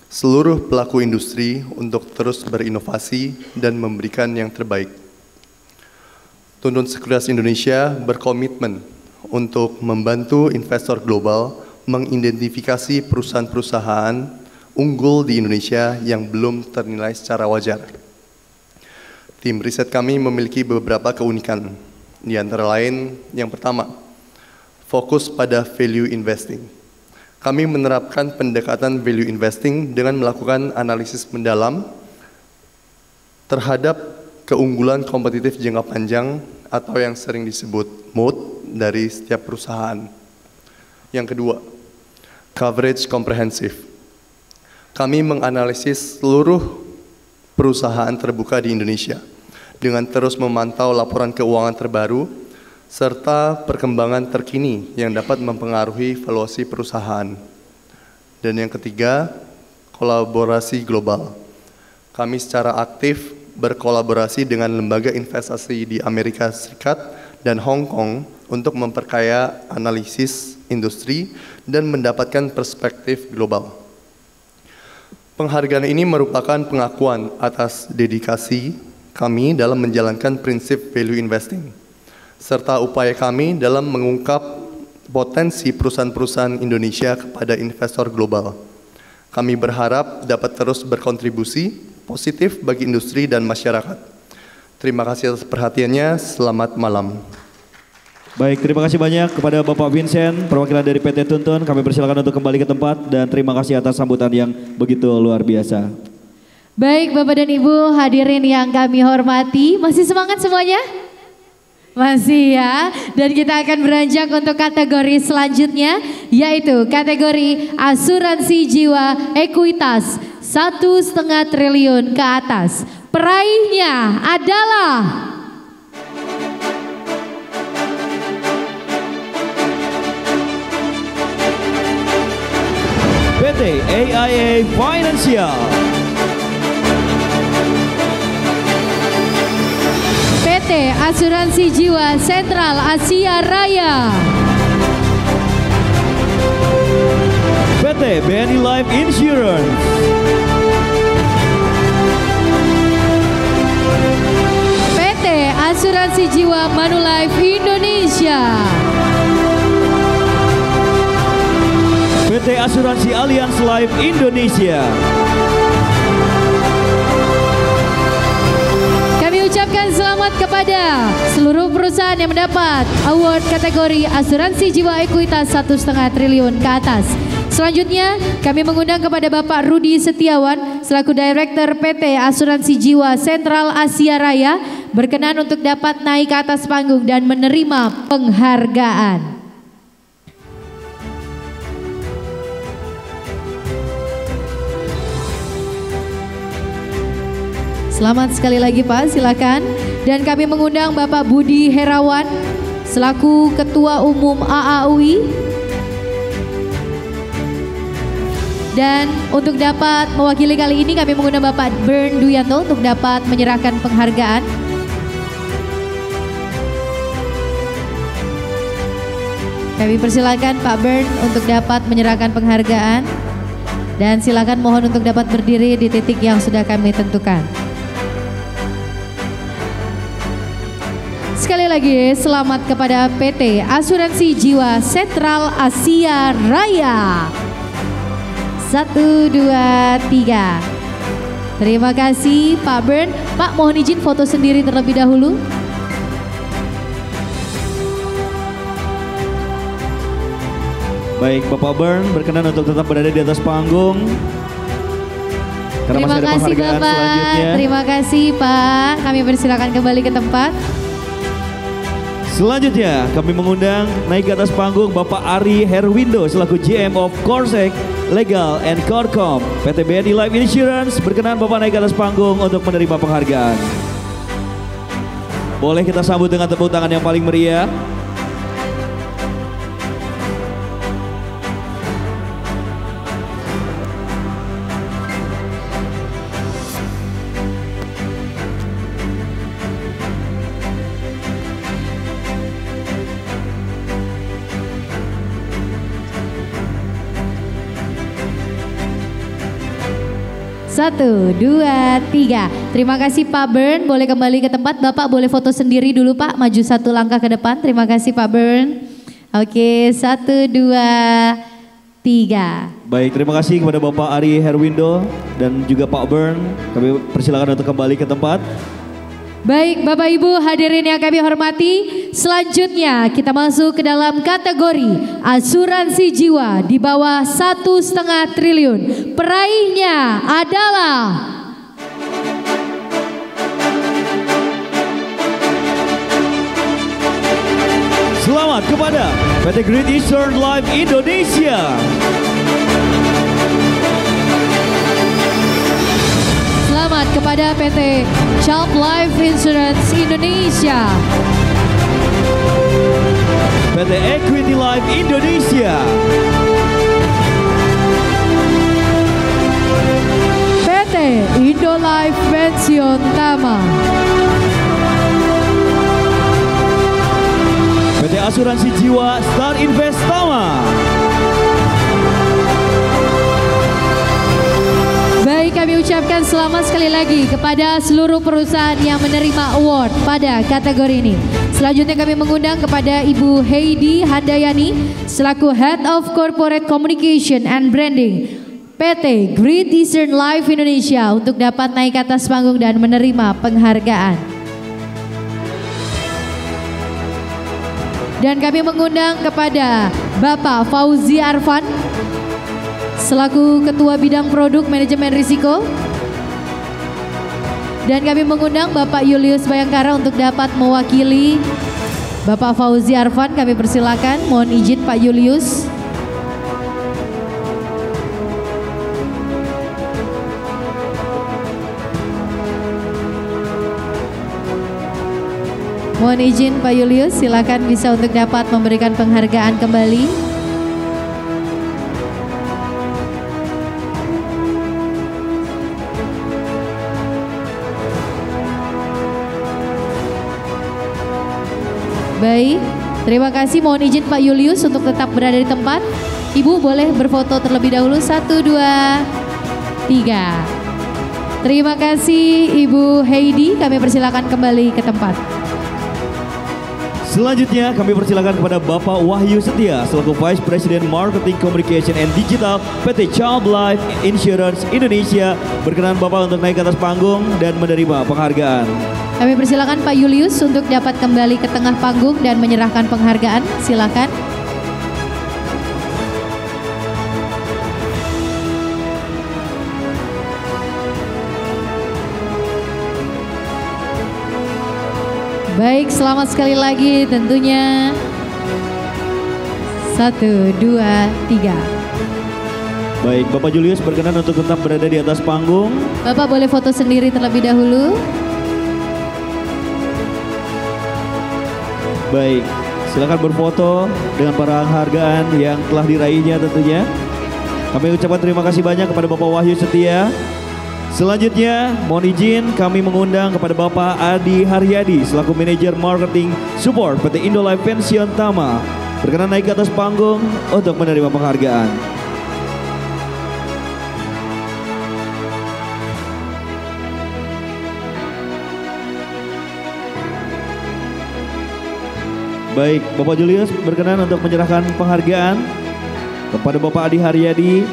seluruh pelaku industri untuk terus berinovasi dan memberikan yang terbaik. Tuntun Sekuritas Indonesia berkomitmen untuk membantu investor global mengidentifikasi perusahaan-perusahaan unggul di Indonesia yang belum ternilai secara wajar. Tim riset kami memiliki beberapa keunikan, di antara lain yang pertama, fokus pada value investing. Kami menerapkan pendekatan value investing dengan melakukan analisis mendalam terhadap keunggulan kompetitif jangka panjang atau yang sering disebut moat dari setiap perusahaan. Yang kedua, coverage komprehensif. Kami menganalisis seluruh perusahaan terbuka di Indonesia dengan terus memantau laporan keuangan terbaru serta perkembangan terkini yang dapat mempengaruhi valuasi perusahaan. Dan yang ketiga, kolaborasi global. Kami secara aktif berkolaborasi dengan lembaga investasi di Amerika Serikat dan Hong Kong untuk memperkaya analisis industri dan mendapatkan perspektif global. Penghargaan ini merupakan pengakuan atas dedikasi kami dalam menjalankan prinsip value investing, serta upaya kami dalam mengungkap potensi perusahaan-perusahaan Indonesia kepada investor global. Kami berharap dapat terus berkontribusi positif bagi industri dan masyarakat. Terima kasih atas perhatiannya, selamat malam. Baik, terima kasih banyak kepada Bapak Vincent, perwakilan dari PT Tuntun. Kami persilakan untuk kembali ke tempat dan terima kasih atas sambutan yang begitu luar biasa. Baik Bapak dan Ibu hadirin yang kami hormati, masih semangat semuanya? Masih ya, dan kita akan beranjak untuk kategori selanjutnya, yaitu kategori asuransi jiwa ekuitas 1,5 triliun ke atas. Peraihnya adalah PT AIA Financial, PT Asuransi Jiwa Sentral Asia Raya, PT BNI Life Insurance, PT Asuransi Jiwa Manulife Indonesia, PT Asuransi Allianz Life Indonesia. Kami ucapkan selamat kepada seluruh perusahaan yang mendapat award kategori asuransi jiwa ekuitas 1,5 triliun ke atas. Selanjutnya kami mengundang kepada Bapak Rudi Setiawan selaku Direktur PT Asuransi Jiwa Sentral Asia Raya berkenan untuk dapat naik ke atas panggung dan menerima penghargaan. Selamat sekali lagi Pak, silakan. Dan kami mengundang Bapak Budi Herawan selaku Ketua Umum AAUI. Dan untuk dapat mewakili kali ini kami mengundang Bapak Bern Duyanto untuk dapat menyerahkan penghargaan. Kami persilakan Pak Bern untuk dapat menyerahkan penghargaan. Dan silakan mohon untuk dapat berdiri di titik yang sudah kami tentukan. Sekali lagi selamat kepada PT Asuransi Jiwa Sentral Asia Raya. 1, 2, 3. Terima kasih Pak Bern. Pak mohon izin foto sendiri terlebih dahulu. Baik, Bapak Bern berkenan untuk tetap berada di atas panggung. Karena Terima masih ada kasih penghargaan Bapak. selanjutnya. Terima kasih Pak. Kami persilakan kembali ke tempat. Selanjutnya kami mengundang naik ke atas panggung Bapak Ari Herwindo selaku GM of Korsek Legal and Corcom PT BNI Life Insurance. Berkenan Bapak naik ke atas panggung untuk menerima penghargaan. Boleh kita sambut dengan tepuk tangan yang paling meriah. Satu, dua, tiga. Terima kasih Pak Bern. Boleh kembali ke tempat. Bapak boleh foto sendiri dulu Pak. Maju 1 langkah ke depan. Terima kasih Pak Bern. Oke, 1, 2, 3. Baik, terima kasih kepada Bapak Ari Herwindo dan juga Pak Bern. Kami persilakan untuk kembali ke tempat. Baik Bapak Ibu hadirin yang kami hormati, selanjutnya kita masuk ke dalam kategori asuransi jiwa di bawah 1,5 triliun. Peraihnya adalah Selamat kepada PT Great Eastern Life Indonesia. selamat kepada PT Child Life Insurance Indonesia, PT Equity Life Indonesia, PT Indo Life Pensiun Tama, PT Asuransi Jiwa Star Invest Tama. Baik, kami ucapkan selamat sekali lagi kepada seluruh perusahaan yang menerima award pada kategori ini. Selanjutnya kami mengundang kepada Ibu Heidi Handayani selaku Head of Corporate Communication and Branding PT Great Eastern Life Indonesia untuk dapat naik ke atas panggung dan menerima penghargaan. Dan kami mengundang kepada Bapak Fauzi Arfan selaku Ketua Bidang Produk Manajemen Risiko. Dan kami mengundang Bapak Julius Bayangkara untuk dapat mewakili Bapak Fauzi Arfan. Kami persilakan, mohon izin Pak Julius. Mohon izin Pak Julius, silakan bisa untuk dapat memberikan penghargaan kembali. Terima kasih, mohon izin Pak Julius untuk tetap berada di tempat. Ibu boleh berfoto terlebih dahulu, 1, 2, 3. Terima kasih Ibu Heidi, kami persilakan kembali ke tempat. Selanjutnya kami persilakan kepada Bapak Wahyu Setia selaku Vice President Marketing Communication and Digital PT Child Life Insurance Indonesia. Berkenan Bapak untuk naik ke atas panggung dan menerima penghargaan. Kami persilakan Pak Julius untuk dapat kembali ke tengah panggung dan menyerahkan penghargaan. Silakan. Baik, selamat sekali lagi tentunya. 1, 2, 3. Baik, Bapak Julius berkenan untuk tetap berada di atas panggung. Bapak boleh foto sendiri terlebih dahulu. Baik, silakan berfoto dengan para penghargaan yang telah diraihnya tentunya. Kami ucapkan terima kasih banyak kepada Bapak Wahyu Setia. Selanjutnya, mohon izin kami mengundang kepada Bapak Adi Haryadi selaku Manajer Marketing Support PT Indolife Pensiun Tama. Berkenan naik ke atas panggung untuk menerima penghargaan. Baik, Bapak Julius berkenan untuk menyerahkan penghargaan kepada Bapak Adi Haryadi.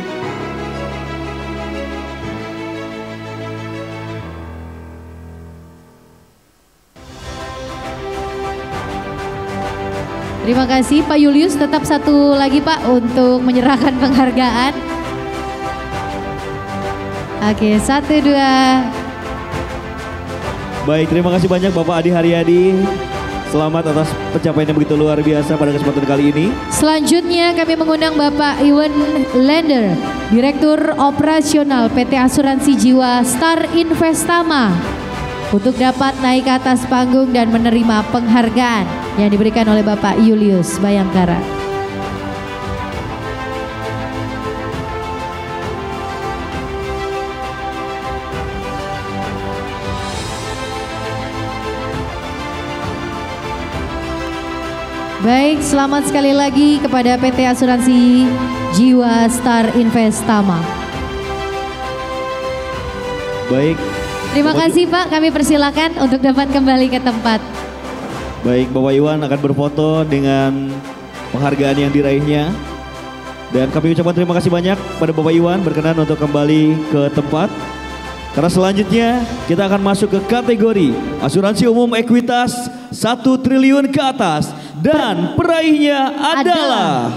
Terima kasih Pak Julius, tetap satu lagi Pak untuk menyerahkan penghargaan. Oke, 1, 2. Baik, terima kasih banyak Bapak Adi Haryadi. Selamat atas pencapaian yang begitu luar biasa pada kesempatan kali ini. Selanjutnya kami mengundang Bapak Iwan Lender, Direktur Operasional PT Asuransi Jiwa Star Investama, untuk dapat naik ke atas panggung dan menerima penghargaan yang diberikan oleh Bapak Julius Bayangkara. Baik, selamat sekali lagi kepada PT Asuransi Jiwa Star Investama. Baik. Terima kasih Pak, kami persilakan untuk dapat kembali ke tempat. Baik, Bapak Iwan akan berfoto dengan penghargaan yang diraihnya. Dan kami ucapkan terima kasih banyak pada Bapak Iwan berkenan untuk kembali ke tempat. Karena selanjutnya kita akan masuk ke kategori asuransi umum ekuitas 1 triliun ke atas. Dan peraihnya adalah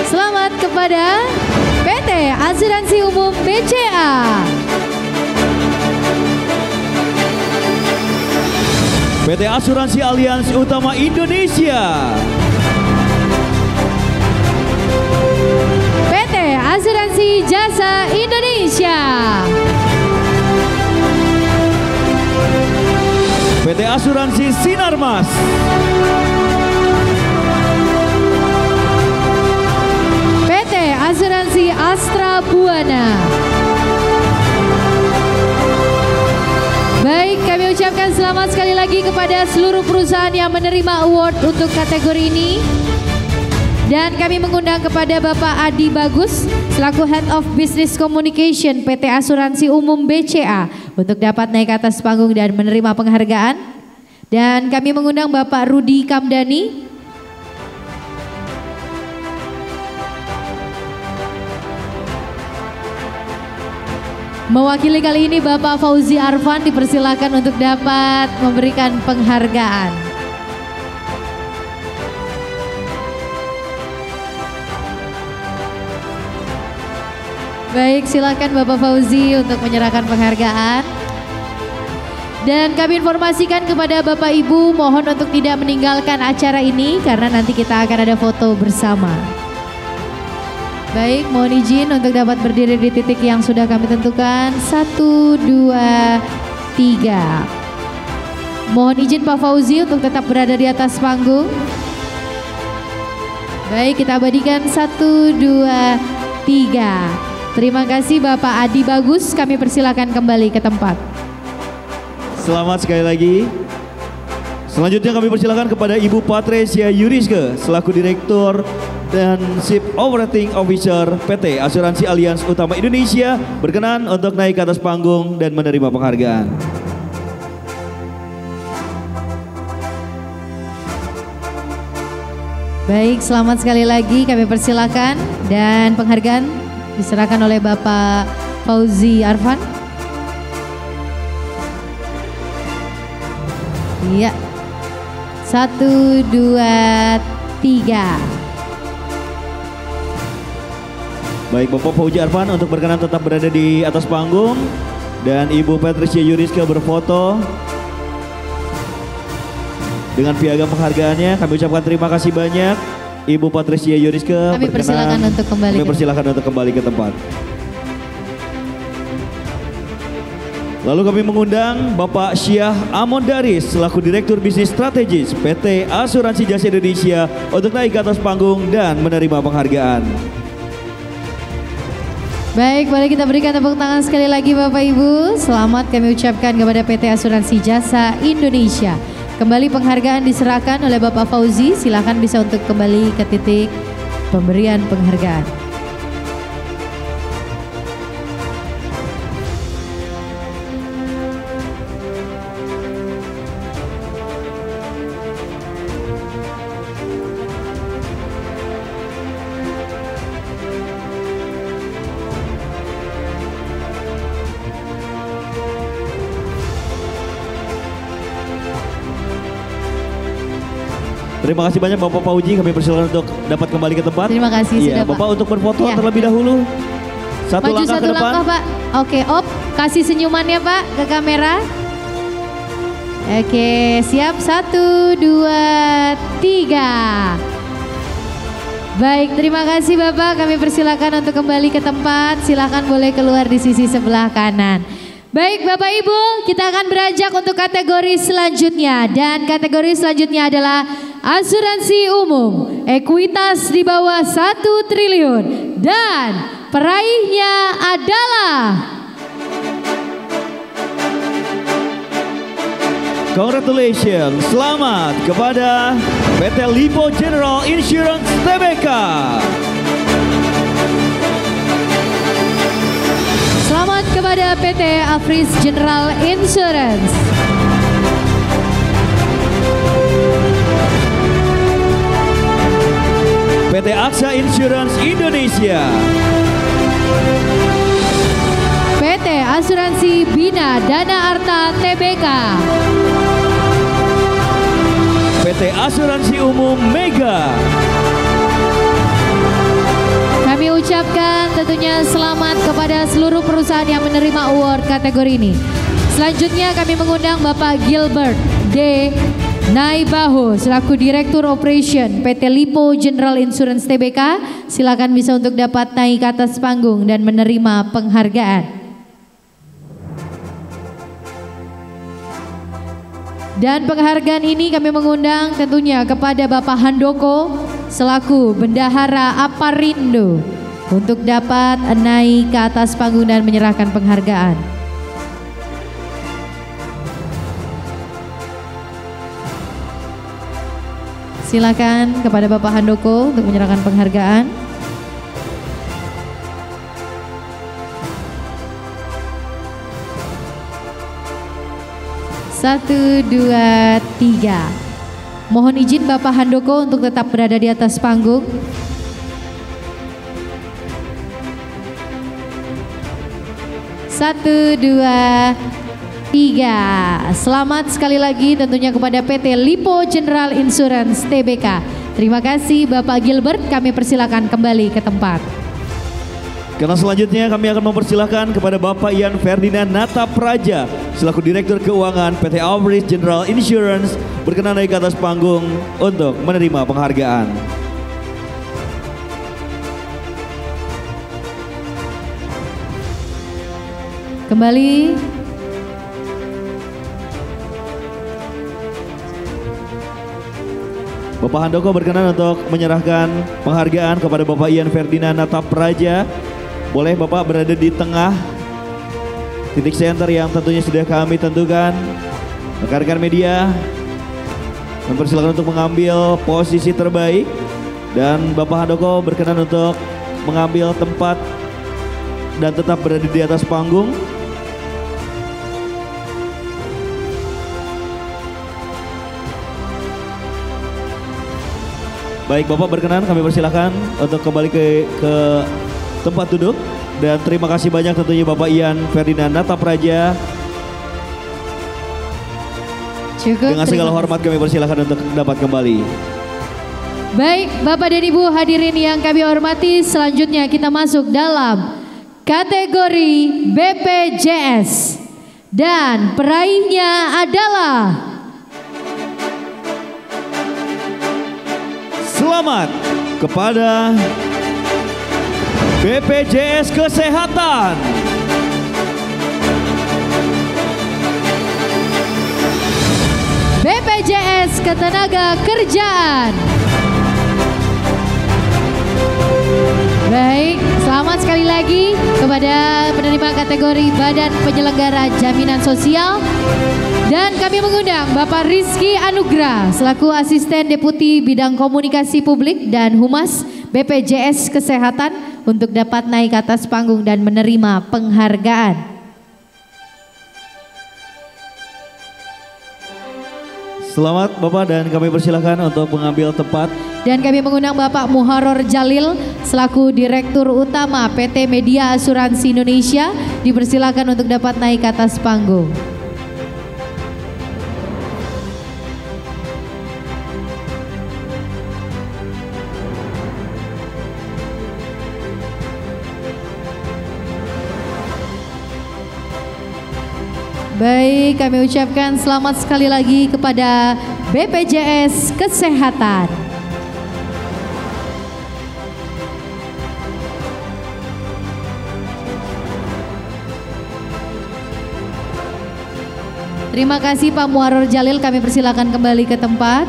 selamat kepada PT Asuransi Umum BCA. PT Asuransi Aliansi Utama Indonesia. PT Asuransi Jasa Indonesia. PT Asuransi Sinarmas. PT Asuransi Astra Buana. Baik, kami ucapkan selamat sekali lagi kepada seluruh perusahaan yang menerima award untuk kategori ini. Dan kami mengundang kepada Bapak Adi Bagus selaku Head of Business Communication PT Asuransi Umum BCA untuk dapat naik ke atas panggung dan menerima penghargaan. Dan kami mengundang Bapak Rudi Kamdani mewakili kali ini Bapak Fauzi Arfan dipersilakan untuk dapat memberikan penghargaan. Baik, silakan Bapak Fauzi untuk menyerahkan penghargaan. Dan kami informasikan kepada Bapak Ibu mohon untuk tidak meninggalkan acara ini karena nanti kita akan ada foto bersama. Baik, mohon izin untuk dapat berdiri di titik yang sudah kami tentukan. 1, 2, 3. Mohon izin Pak Fauzi untuk tetap berada di atas panggung. Baik, kita abadikan 1, 2, 3. Terima kasih Bapak Adi Bagus, kami persilakan kembali ke tempat. selamat sekali lagi. Selanjutnya kami persilakan kepada Ibu Patricia Yuriske selaku Direktur dan Chief Operating Officer PT Asuransi Allianz Utama Indonesia berkenan untuk naik ke atas panggung dan menerima penghargaan. Baik, selamat sekali lagi kami persilakan dan penghargaan diserahkan oleh Bapak Fauzi Arfan. Iya. 1, 2, 3. Baik, Bapak Fauzi Arfan untuk berkenan tetap berada di atas panggung dan Ibu Patricia Yuriske berfoto dengan piagam penghargaannya. Kami ucapkan terima kasih banyak Ibu Patricia Yuriske. Kami persilakan untuk kembali. Kami persilakan untuk kembali ke tempat. Lalu kami mengundang Bapak Syah Amon Daris selaku Direktur Bisnis Strategis PT Asuransi Jasa Indonesia untuk naik ke atas panggung dan menerima penghargaan. Baik, boleh kita berikan tepuk tangan sekali lagi Bapak Ibu. Selamat kami ucapkan kepada PT Asuransi Jasa Indonesia. Kembali penghargaan diserahkan oleh Bapak Fauzi. Silakan bisa untuk kembali ke titik pemberian penghargaan. Terima kasih banyak Bapak Fauzi, kami persilakan untuk dapat kembali ke tempat. Terima kasih sudah Bapak Pak. untuk berfoto Ya. terlebih dahulu. Maju Langkah satu ke depan. langkah Pak. Oke, op, kasih senyumannya Pak ke kamera. Oke, siap 1, 2, 3. Baik, terima kasih Bapak. Kami persilakan untuk kembali ke tempat. Silakan boleh keluar di sisi sebelah kanan. Baik Bapak Ibu, kita akan beranjak untuk kategori selanjutnya. Dan kategori selanjutnya adalah asuransi umum, ekuitas di bawah 1 triliun. Dan peraihnya adalah... Congratulations, selamat kepada PT Lipo General Insurance Tbk. Selamat kepada PT Afris General Insurance. PT Aksa Insurance Indonesia. PT Asuransi Bina Dana Arta Tbk. PT Asuransi Umum Mega. Kami ucapkan tentunya selamat kepada seluruh perusahaan yang menerima award kategori ini. Selanjutnya kami mengundang Bapak Gilbert D. Naibaho selaku Direktur Operation PT Lipo General Insurance Tbk. Silakan bisa untuk dapat naik ke atas panggung dan menerima penghargaan. Dan penghargaan ini kami mengundang tentunya kepada Bapak Handoko selaku Bendahara Aparindo untuk dapat naik ke atas panggung dan menyerahkan penghargaan. Silakan kepada Bapak Handoko untuk menyerahkan penghargaan. Satu, dua, tiga. Mohon izin Bapak Handoko untuk tetap berada di atas panggung. Satu, dua, tiga. Selamat sekali lagi tentunya kepada PT Lipo General Insurance Tbk. Terima kasih Bapak Gilbert, kami persilakan kembali ke tempat. Karena selanjutnya kami akan mempersilahkan kepada Bapak Ian Ferdinand Natapraja selaku Direktur Keuangan PT Afris General Insurance berkenan naik ke atas panggung untuk menerima penghargaan. Kembali. Bapak Handoko berkenan untuk menyerahkan penghargaan kepada Bapak Ian Ferdinand Natapraja. Boleh Bapak berada di tengah titik center yang tentunya sudah kami tentukan. Rekan-rekan media, mempersilakan untuk mengambil posisi terbaik. Dan Bapak Handoko berkenan untuk mengambil tempat dan tetap berada di atas panggung. Baik, Bapak berkenan, kami persilakan untuk kembali ke tempat duduk. Dan terima kasih banyak tentunya Bapak Ian Ferdinand Natapraja. Dengan segala hormat kami persilakan untuk dapat kembali. Baik, Bapak dan Ibu hadirin yang kami hormati, selanjutnya kita masuk dalam kategori BPJS. Dan peraihnya adalah... Selamat kepada BPJS Kesehatan. BPJS Ketenaga Kerjaan. Baik, selamat sekali lagi kepada penerima kategori Badan Penyelenggara Jaminan Sosial. Dan kami mengundang Bapak Rizky Anugrah selaku Asisten Deputi Bidang Komunikasi Publik dan Humas BPJS Kesehatan untuk dapat naik ke atas panggung dan menerima penghargaan. Selamat Bapak, dan kami persilakan untuk mengambil tempat. Dan kami mengundang Bapak Muharor Jalil selaku Direktur Utama PT Media Asuransi Indonesia dipersilakan untuk dapat naik ke atas panggung. Baik, kami ucapkan selamat sekali lagi kepada BPJS Kesehatan. Terima kasih Pak Muharor Jalil, kami persilakan kembali ke tempat.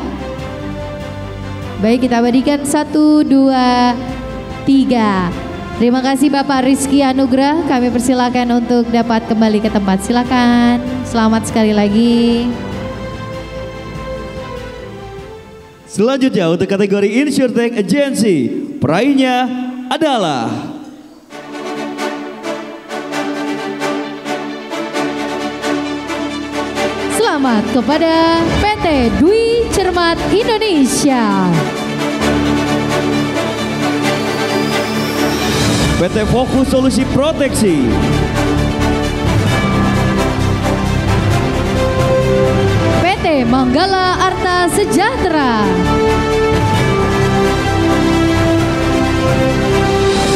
Baik, kita abadikan 1, 2, 3. Terima kasih Bapak Rizky Anugrah, kami persilakan untuk dapat kembali ke tempat. Silakan, selamat sekali lagi. Selanjutnya untuk kategori Insurtech Agency, peraihnya adalah selamat kepada PT Dwi Cermat Indonesia. PT Fokus Solusi Proteksi, PT Manggala Arta Sejahtera,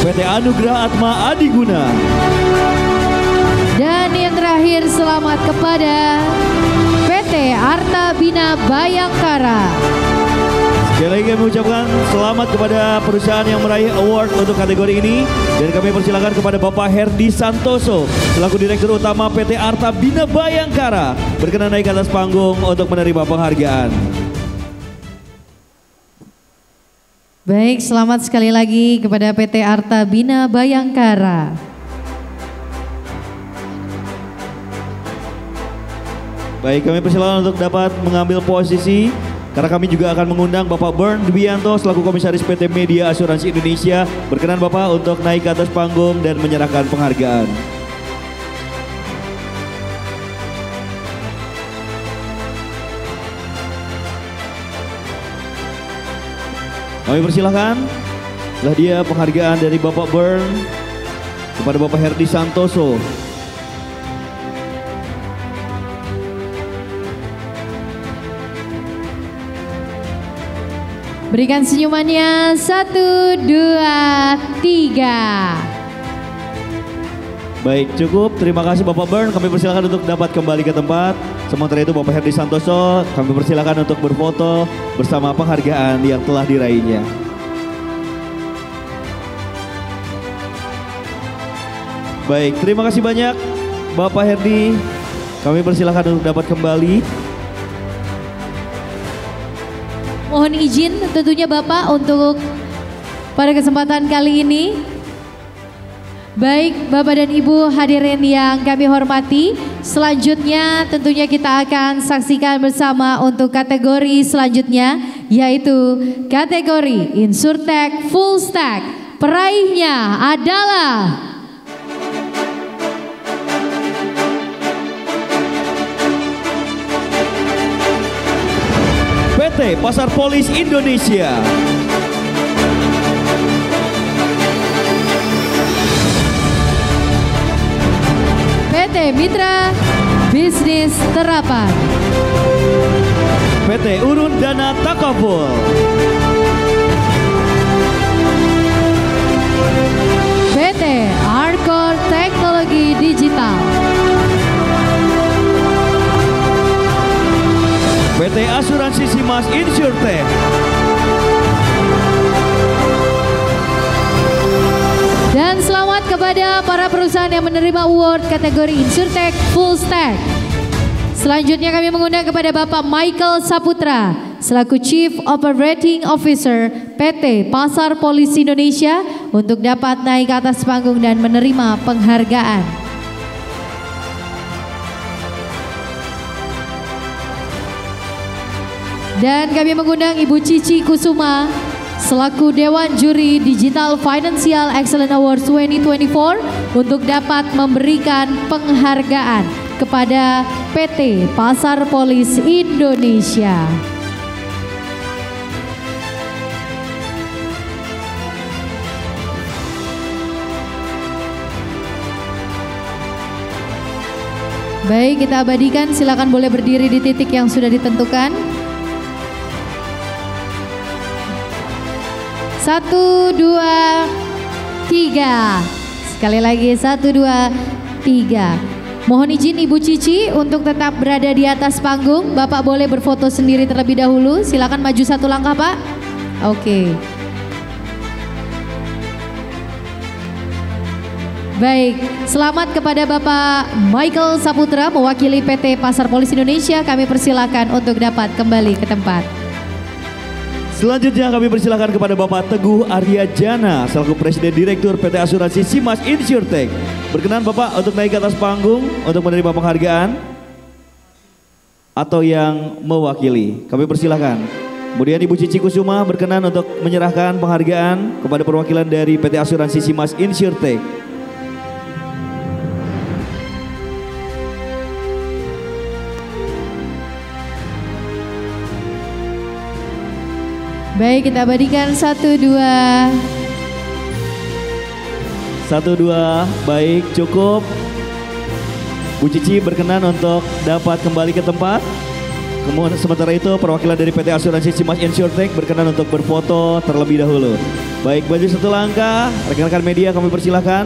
PT Anugrah Atma Adiguna, dan yang terakhir selamat kepada PT Arta Bina Bayangkara. Sekali lagi kami ucapkan selamat kepada perusahaan yang meraih award untuk kategori ini. Dan kami persilakan kepada Bapak Herdi Santoso selaku Direktur Utama PT Arta Bina Bayangkara berkenan naik ke atas panggung untuk menerima penghargaan. Baik, selamat sekali lagi kepada PT Arta Bina Bayangkara. Baik, kami persilakan untuk dapat mengambil posisi. Karena kami juga akan mengundang Bapak Bern Dwianto selaku Komisaris PT Media Asuransi Indonesia. Berkenan Bapak untuk naik ke atas panggung dan menyerahkan penghargaan. Kami persilahkan. Lah dia penghargaan dari Bapak Bern kepada Bapak Herdi Santoso. Berikan senyumannya, 1, 2, 3. Baik, cukup. Terima kasih Bapak Bern. Kami persilakan untuk dapat kembali ke tempat. Sementara itu Bapak Herdi Santoso, kami persilakan untuk berfoto bersama penghargaan yang telah diraihnya. Baik, terima kasih banyak Bapak Herdi. Kami persilakan untuk dapat kembali. Mohon izin tentunya Bapak untuk pada kesempatan kali ini Baik Bapak dan Ibu hadirin yang kami hormati, selanjutnya tentunya kita akan saksikan bersama untuk kategori selanjutnya, yaitu kategori Insurtech Full Stack. Peraihnya adalah PT Pasar Polis Indonesia. PT Mitra Bisnis Terapan, PT Urun Dana Takaful, PT Arcor Teknologi Digital, PT Asuransi Simas Insurtech, dan selamat kepada para perusahaan yang menerima award kategori Insurtech Full Stack. Selanjutnya kami mengundang kepada Bapak Michael Saputra selaku Chief Operating Officer PT Pasar Polis Indonesia untuk dapat naik ke atas panggung dan menerima penghargaan. Dan kami mengundang Ibu Cici Kusuma selaku Dewan Juri Digital Financial Excellence Awards 2024 untuk dapat memberikan penghargaan kepada PT Pasar Polis Indonesia. Baik, kita abadikan, silakan boleh berdiri di titik yang sudah ditentukan. 1, 2, 3. Sekali lagi 1, 2, 3. Mohon izin Ibu Cici untuk tetap berada di atas panggung. Bapak boleh berfoto sendiri terlebih dahulu. Silakan maju 1 langkah, Pak. Oke. Baik, selamat kepada Bapak Michael Saputra mewakili PT Pasar Polis Indonesia. Kami persilakan untuk dapat kembali ke tempat. Selanjutnya kami persilakan kepada Bapak Teguh Arya Jana selaku Presiden Direktur PT Asuransi Simas Insurtech. Berkenan Bapak untuk naik ke atas panggung untuk menerima penghargaan atau yang mewakili. Kami persilakan. Kemudian Ibu Cici Kusuma berkenan untuk menyerahkan penghargaan kepada perwakilan dari PT Asuransi Simas Insurtech. Baik, kita abadikan 1, 2. 1, 2, baik, cukup. Bu Cici berkenan untuk dapat kembali ke tempat. Kemudian sementara itu perwakilan dari PT Asuransi Simas Insurtech berkenan untuk berfoto terlebih dahulu. Baik, maju 1 langkah, rekan-rekan media kami persilahkan.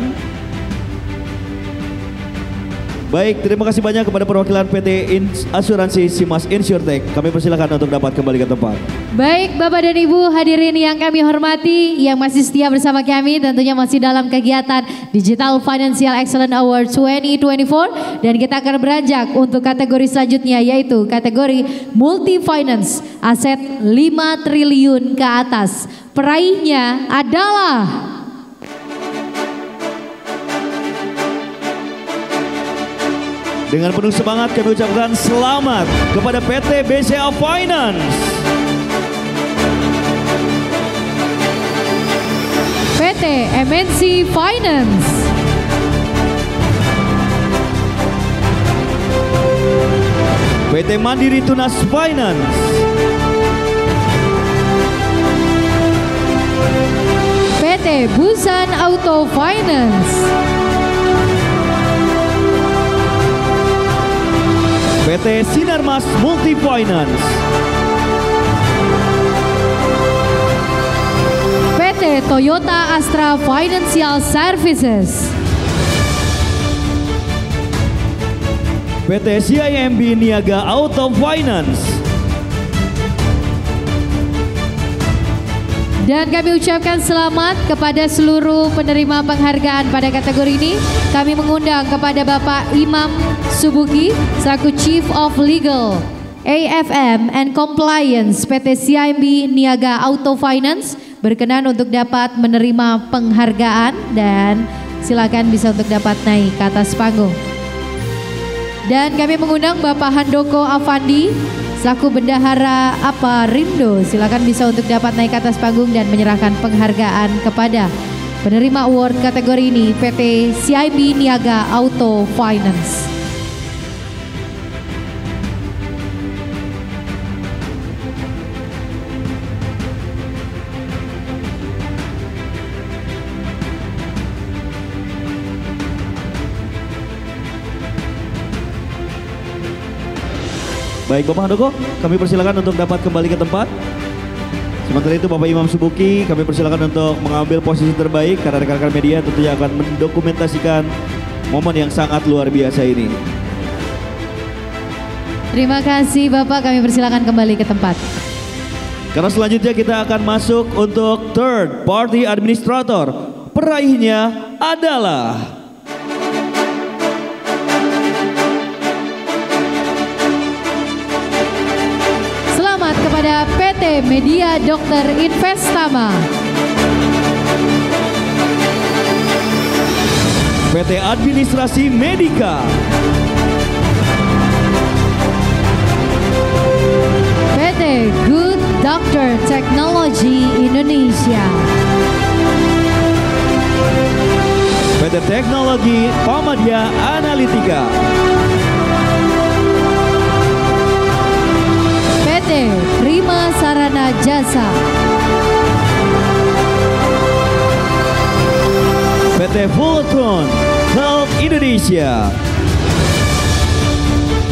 Baik, terima kasih banyak kepada perwakilan PT Asuransi Simas Insurtech. Kami persilakan untuk dapat kembali ke tempat. Baik, Bapak dan Ibu hadirin yang kami hormati, yang masih setia bersama kami, tentunya masih dalam kegiatan Digital Financial Excellence Awards 2024, dan kita akan beranjak untuk kategori selanjutnya, yaitu kategori Multi Finance Aset 5 triliun ke atas. Peraihnya adalah dengan penuh semangat kami ucapkan selamat kepada PT BCA Finance, PT MNC Finance, PT Mandiri Tunas Finance, PT Busan Auto Finance, PT Sinarmas Multi Finance, PT Toyota Astra Financial Services, PT CIMB Niaga Auto Finance. Dan kami ucapkan selamat kepada seluruh penerima penghargaan pada kategori ini. Kami mengundang kepada Bapak Imam Subuki selaku Chief of Legal, AFM and Compliance PT CIMB Niaga Auto Finance berkenan untuk dapat menerima penghargaan. Dan silakan bisa untuk dapat naik ke atas panggung. Dan kami mengundang Bapak Handoko Avandi selaku Bendahara Aparindo, silakan bisa untuk dapat naik ke atas panggung dan menyerahkan penghargaan kepada penerima award kategori ini, PT CIB Niaga Auto Finance. Baik Bapak Handoko, kami persilakan untuk dapat kembali ke tempat. Sementara itu Bapak Imam Subuki, kami persilakan untuk mengambil posisi terbaik karena rekan-rekan media tentunya akan mendokumentasikan momen yang sangat luar biasa ini. Terima kasih Bapak, kami persilakan kembali ke tempat. Karena selanjutnya kita akan masuk untuk third party administrator. Peraihnya adalah kepada PT Media Dokter Investama, PT Administrasi Medika, PT Good Doctor Technology Indonesia, PT Teknologi Pamadya Analitika, PT Prima Sarana Jasa, PT Fulton Health Indonesia.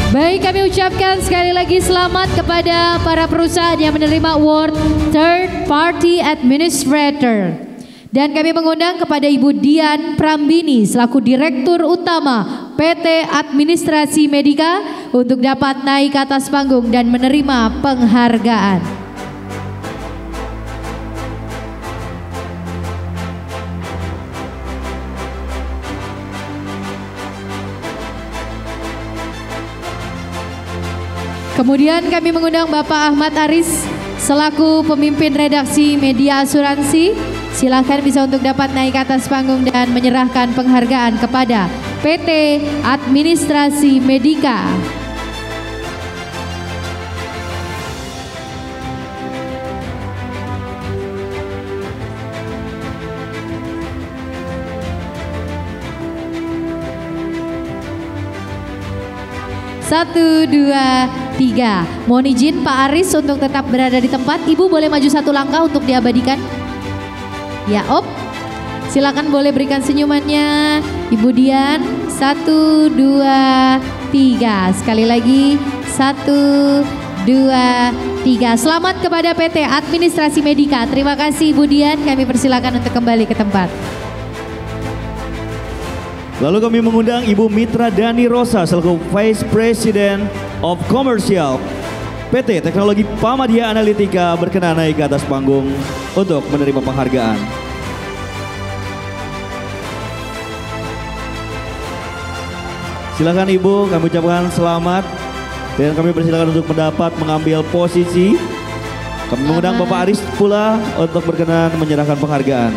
Baik, kami ucapkan sekali lagi selamat kepada para perusahaan yang menerima award Third Party Administrator. Dan kami mengundang kepada Ibu Dian Prambini selaku Direktur Utama PT Administrasi Medika untuk dapat naik ke atas panggung dan menerima penghargaan. Kemudian kami mengundang Bapak Ahmad Aris selaku pemimpin redaksi media asuransi. Silakan bisa untuk dapat naik ke atas panggung dan menyerahkan penghargaan kepada PT Administrasi Medika. Satu, dua, tiga. Mohon izin Pak Aris untuk tetap berada di tempat. Ibu boleh maju satu langkah untuk diabadikan. Ya, op. Silakan boleh berikan senyumannya. Ibu Dian, 1, 2, 3. Sekali lagi, 1, 2, 3. Selamat kepada PT Administrasi Medika. Terima kasih Ibu Dian, kami persilakan untuk kembali ke tempat. Lalu kami mengundang Ibu Mitra Dani Rosa selaku Vice President of Commercial PT Teknologi Pamadya Analitika berkenan naik ke atas panggung untuk menerima penghargaan. Silakan Ibu, kami ucapkan selamat dan kami persilakan untuk mengambil posisi. Kami mengundang Bapak Aris pula untuk berkenan menyerahkan penghargaan.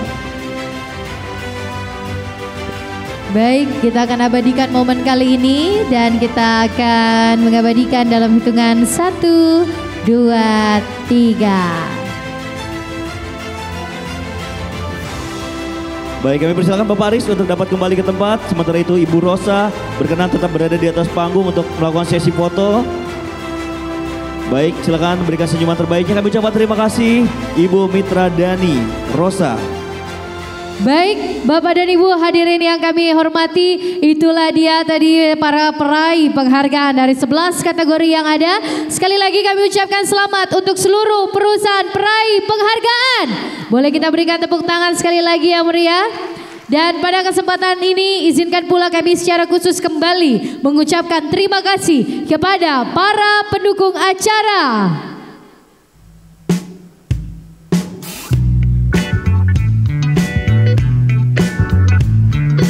Baik, kita akan abadikan momen kali ini dan kita akan mengabadikan dalam hitungan 1, 2, 3. Baik, kami persilakan Bapak Aris untuk dapat kembali ke tempat. Sementara itu Ibu Rosa berkenan tetap berada di atas panggung untuk melakukan sesi foto. Baik, silakan berikan senyuman terbaiknya. Kami ucapkan terima kasih Ibu Mitra Dani Rosa. Baik, Bapak dan Ibu hadirin yang kami hormati, itulah dia tadi para peraih penghargaan dari 11 kategori yang ada. Sekali lagi kami ucapkan selamat untuk seluruh perusahaan peraih penghargaan. Boleh kita berikan tepuk tangan sekali lagi yang meriah. Dan pada kesempatan ini izinkan pula kami secara khusus kembali mengucapkan terima kasih kepada para pendukung acara.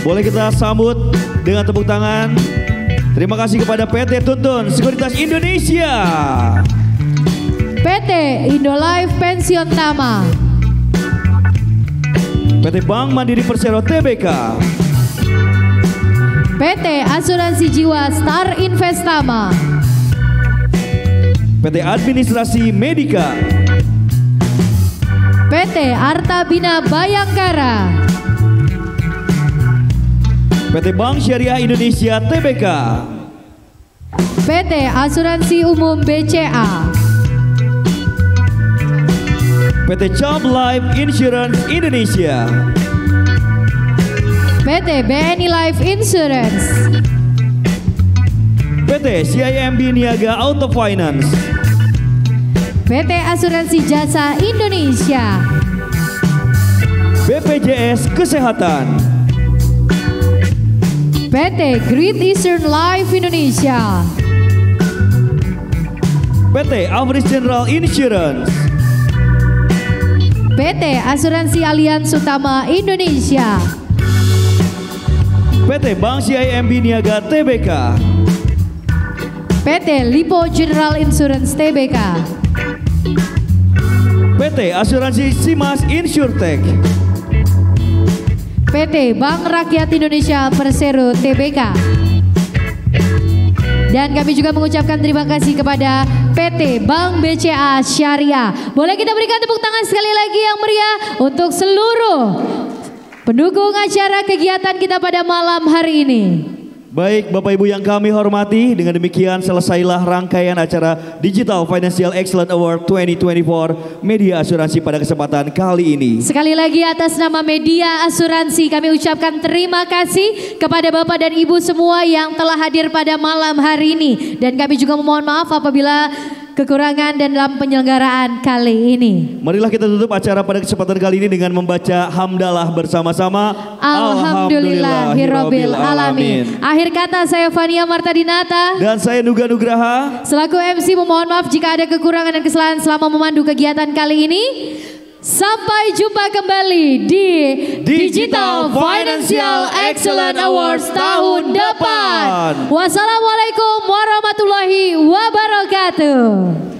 Boleh kita sambut dengan tepuk tangan. Terima kasih kepada PT Tuntun Sekuritas Indonesia, PT Indolife Pensiun Tama, PT Bank Mandiri Persero Tbk, PT Asuransi Jiwa Star Investama, PT Administrasi Medika, PT Arta Bina Bayangkara, PT Bank Syariah Indonesia Tbk, PT Asuransi Umum BCA, PT Chubb Life Insurance Indonesia, PT BNI Life Insurance, PT CIMB Niaga Auto Finance, PT Asuransi Jasa Indonesia, BPJS Kesehatan, PT Great Eastern Life Indonesia, PT Amris General Insurance, PT Asuransi Allianz Utama Indonesia, PT Bank CIMB Niaga Tbk, PT Lipo General Insurance Tbk, PT Asuransi Simas Insurtech, PT Bank Rakyat Indonesia Persero Tbk. Dan kami juga mengucapkan terima kasih kepada PT Bank BCA Syariah. Boleh kita berikan tepuk tangan sekali lagi yang meriah untuk seluruh pendukung acara kegiatan kita pada malam hari ini. Baik Bapak Ibu yang kami hormati, dengan demikian selesailah rangkaian acara Digital Financial Excellence Award 2024 Media Asuransi pada kesempatan kali ini. Sekali lagi atas nama Media Asuransi kami ucapkan terima kasih kepada Bapak dan Ibu semua yang telah hadir pada malam hari ini. Dan kami juga memohon maaf apabila kekurangan dan dalam penyelenggaraan kali ini. Marilah kita tutup acara pada kesempatan kali ini dengan membaca hamdalah bersama-sama. Alhamdulillahirabbil alamin. Akhir kata saya Fania Martadinata dan saya Nuga Nugraha. Selaku MC memohon maaf jika ada kekurangan dan kesalahan selama memandu kegiatan kali ini. Sampai jumpa kembali di Digital Financial Excellence Awards tahun depan. Wassalamualaikum warahmatullahi wabarakatuh.